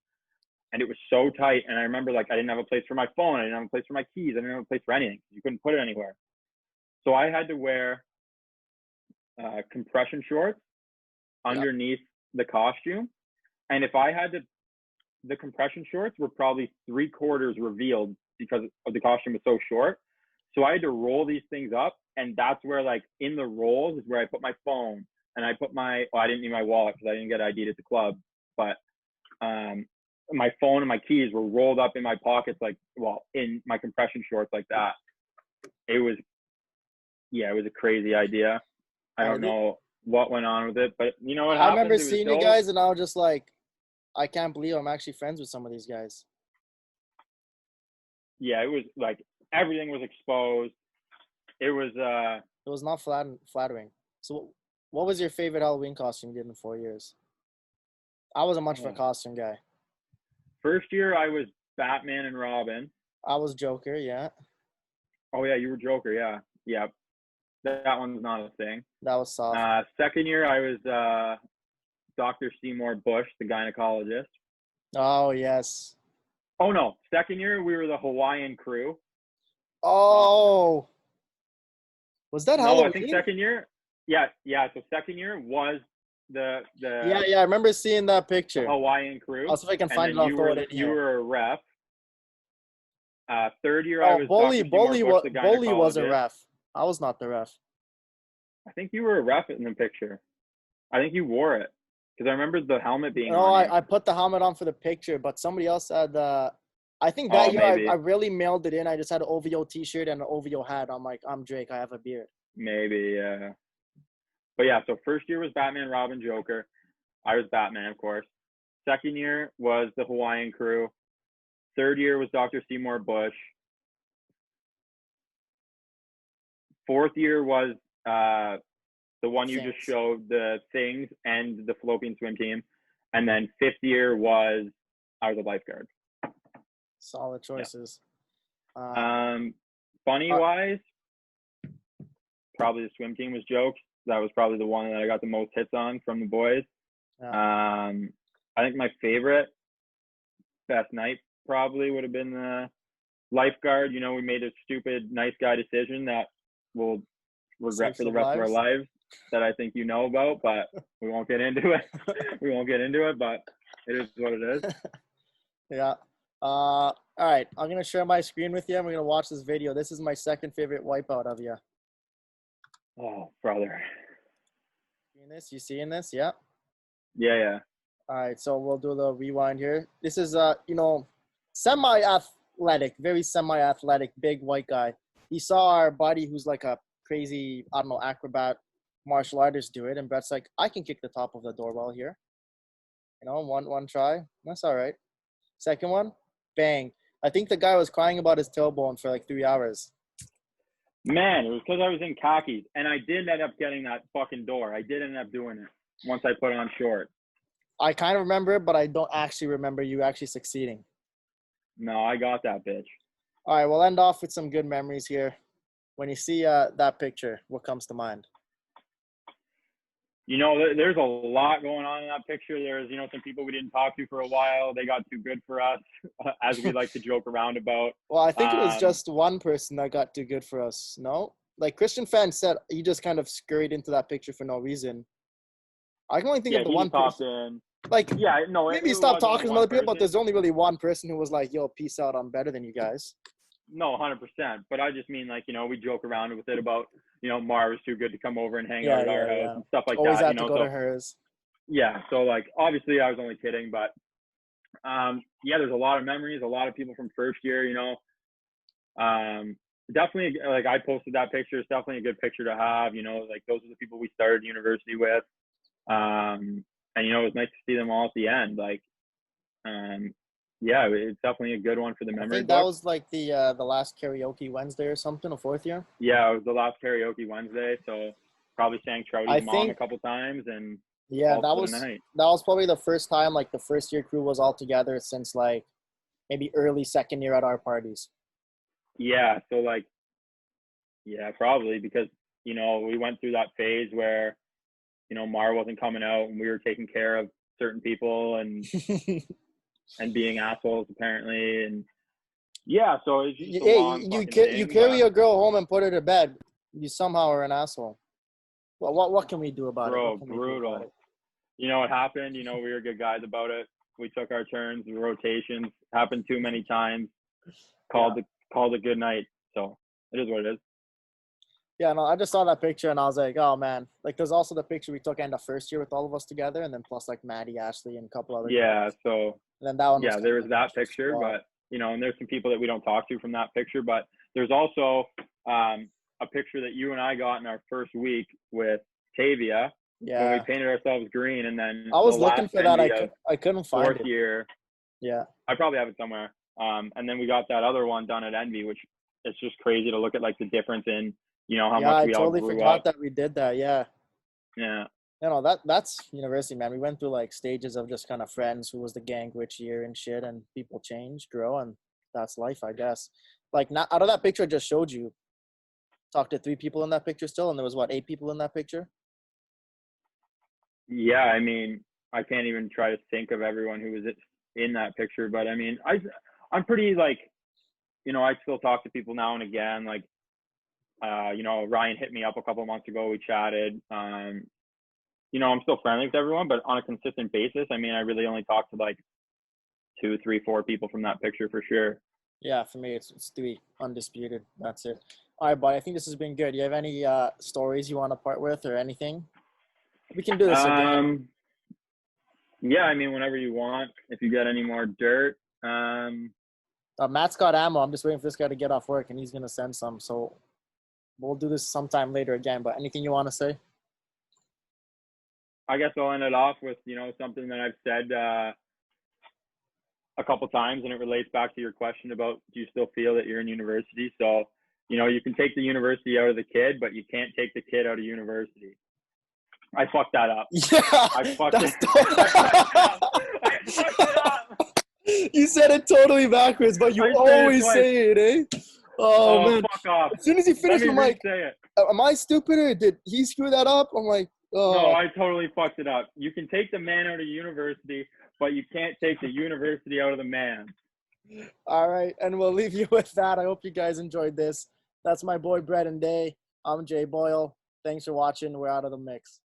and it was so tight. And I remember like I didn't have a place for my phone, I didn't have a place for my keys, I didn't have a place for anything. You couldn't put it anywhere, so I had to wear compression shorts underneath the costume. And if I had the compression shorts were probably 3/4 revealed because of the costume was so short. So I had to roll these things up. And that's where, like, in the rolls is where I put my phone. And I put I didn't need my wallet because I didn't get ID'd at the club. But my phone and my keys were rolled up in my pockets, in my compression shorts like that. It was a crazy idea. I don't know what went on with it. But you know what happened? I remember seeing you guys, and I was just like, I can't believe I'm actually friends with some of these guys. Yeah, it was like everything was exposed. It was not flattering. So what was your favorite Halloween costume you did in 4 years? I wasn't much of a costume guy. First year I was Batman and Robin. I was Joker, yeah. Oh yeah, you were Joker, yeah. Yeah. That one's not a thing. That was soft. Second year I was Dr. Seymour Bush, the gynecologist. Oh, yes. Oh, no. Second year, we were the Hawaiian crew. Oh. Was that Halloween? No, I think second year. Yeah. So second year was the Yeah, I remember seeing that picture. Hawaiian crew. I'll see if I can find it. I'll throw it in here. You were a ref. Third year, I was Bully was a gynecologist. ref. I was not the ref. I think you were a ref in the picture. I think you wore it. Because I remember the helmet being No, on you. I put the helmet on for the picture, but somebody else had I think that year I really mailed it in. I just had an OVO t-shirt and an OVO hat. I'm like, I'm Drake. I have a beard. Maybe, yeah. But yeah, so first year was Batman, Robin, Joker. I was Batman, of course. Second year was the Hawaiian crew. Third year was Dr. Seymour Bush. Fourth year was the one you just showed, the Things and the Fallopian Swim Team. And then fifth year I was a lifeguard. Solid choices. Yeah. Funny-wise, probably the swim team was jokes. That was probably the one that I got the most hits on from the boys. Yeah. I think my favorite, best night probably would have been the lifeguard. You know, we made a stupid nice guy decision that we'll regret for the rest of our lives that I think you know about, but we won't get into it. But it is what it is. Yeah. All right. I'm going to share my screen with you, and we're going to watch this video. This is my second favorite wipeout of you. Oh, brother. You seeing this? Yeah? Yeah. All right. So we'll do the rewind here. This is, semi-athletic, very semi-athletic, big white guy. He saw our buddy who's like a crazy, I don't know, acrobat, martial artists do it. And Bret's like, I can kick the top of the doorbell here. One try. That's all right. Second one, bang. I think the guy was crying about his tailbone for like 3 hours. Man, it was because I was in khakis, and I did end up getting that fucking door. I did end up doing it once I put on shorts. I kind of remember it, but I don't actually remember you actually succeeding. No, I got that bitch. All right, we'll end off with some good memories here. When you see that picture, what comes to mind? There's a lot going on in that picture. There's, some people we didn't talk to for a while. They got too good for us, as we like to joke around about. Well, I think it was just one person that got too good for us. No? Like Christian Fan said, he just kind of scurried into that picture for no reason. I can only think of the one person. Like, maybe stop talking to other people, but there's only really one person who was like, yo, peace out, I'm better than you guys. No, 100%. But I just mean, like, we joke around with it about, Mara was too good to come over and hang out at our house and stuff like Always that. Always have to go to hers. Yeah, so, like, obviously I was only kidding, but, there's a lot of memories, a lot of people from first year, definitely, like, I posted that picture. It's definitely a good picture to have, like, those are the people we started university with. And, it was nice to see them all at the end. Like, it's definitely a good one for the memory. I think that was like the last karaoke Wednesday or something, a fourth year. Yeah, it was the last karaoke Wednesday, so probably sang Trouty's mom a couple times, and that was probably the first time like the first year crew was all together since like maybe early second year at our parties. Yeah, so like, probably because we went through that phase where Mara wasn't coming out and we were taking care of certain people and. And being assholes apparently, and so it's just a long you carry a girl home and put her to bed. You somehow are an asshole. Well, what can we do about it? Bro, brutal. What happened? We were good guys about it. We took our turns, the rotations. Happened too many times. Called a good night. So it is what it is. Yeah, no, I just saw that picture and I was like, oh man. Like there's also the picture we took in the first year with all of us together, and then plus like Maddie, Ashley, and a couple other guys. So and then that one there was that picture, but and there's some people that we don't talk to from that picture, but there's also a picture that you and I got in our first week with Tavia when we painted ourselves green, and then I was looking for that. I couldn't find it. Fourth year. Yeah. I probably have it somewhere. And then we got that other one done at Envy, which it's just crazy to look at like the difference in how much we all grew up. I totally forgot that we did that. Yeah. Yeah. That's university, man. We went through like stages of just kind of friends, who was the gang which year and shit, and people change, grow, and that's life, I guess. Like out of that picture I just showed you, talked to 3 people in that picture still, and there was 8 people in that picture? Yeah, I mean, I can't even try to think of everyone who was in that picture, but I mean, I'm pretty like, I still talk to people now and again, like, Ryan hit me up a couple months ago. We chatted. I'm still friendly with everyone, but on a consistent basis, I mean, I really only talk to like 2, 3, 4 people from that picture for sure. Yeah, for me, it's 3 undisputed. That's it. All right, buddy. I think this has been good. You have any stories you want to part with or anything? We can do this again. Yeah, I mean, whenever you want. If you got any more dirt. Matt's got ammo. I'm just waiting for this guy to get off work, and he's gonna send some. So we'll do this sometime later again. But anything you want to say? I guess I'll end it off with something that I've said a couple times, and it relates back to your question about do you still feel that you're in university. So you can take the university out of the kid, but you can't take the kid out of university. I fucked that up. Yeah, I fucked it up. You said it totally backwards, but you always say it, eh? Oh man! Fuck off. As soon as he finished, I'm like, "Am I stupid or did he screw that up?" I'm like, "Oh." No, I totally fucked it up. You can take the man out of university, but you can't take the university out of the man. All right, and we'll leave you with that. I hope you guys enjoyed this. That's my boy Bret and Day. I'm Jai Boyal. Thanks for watching. We're out of the mix.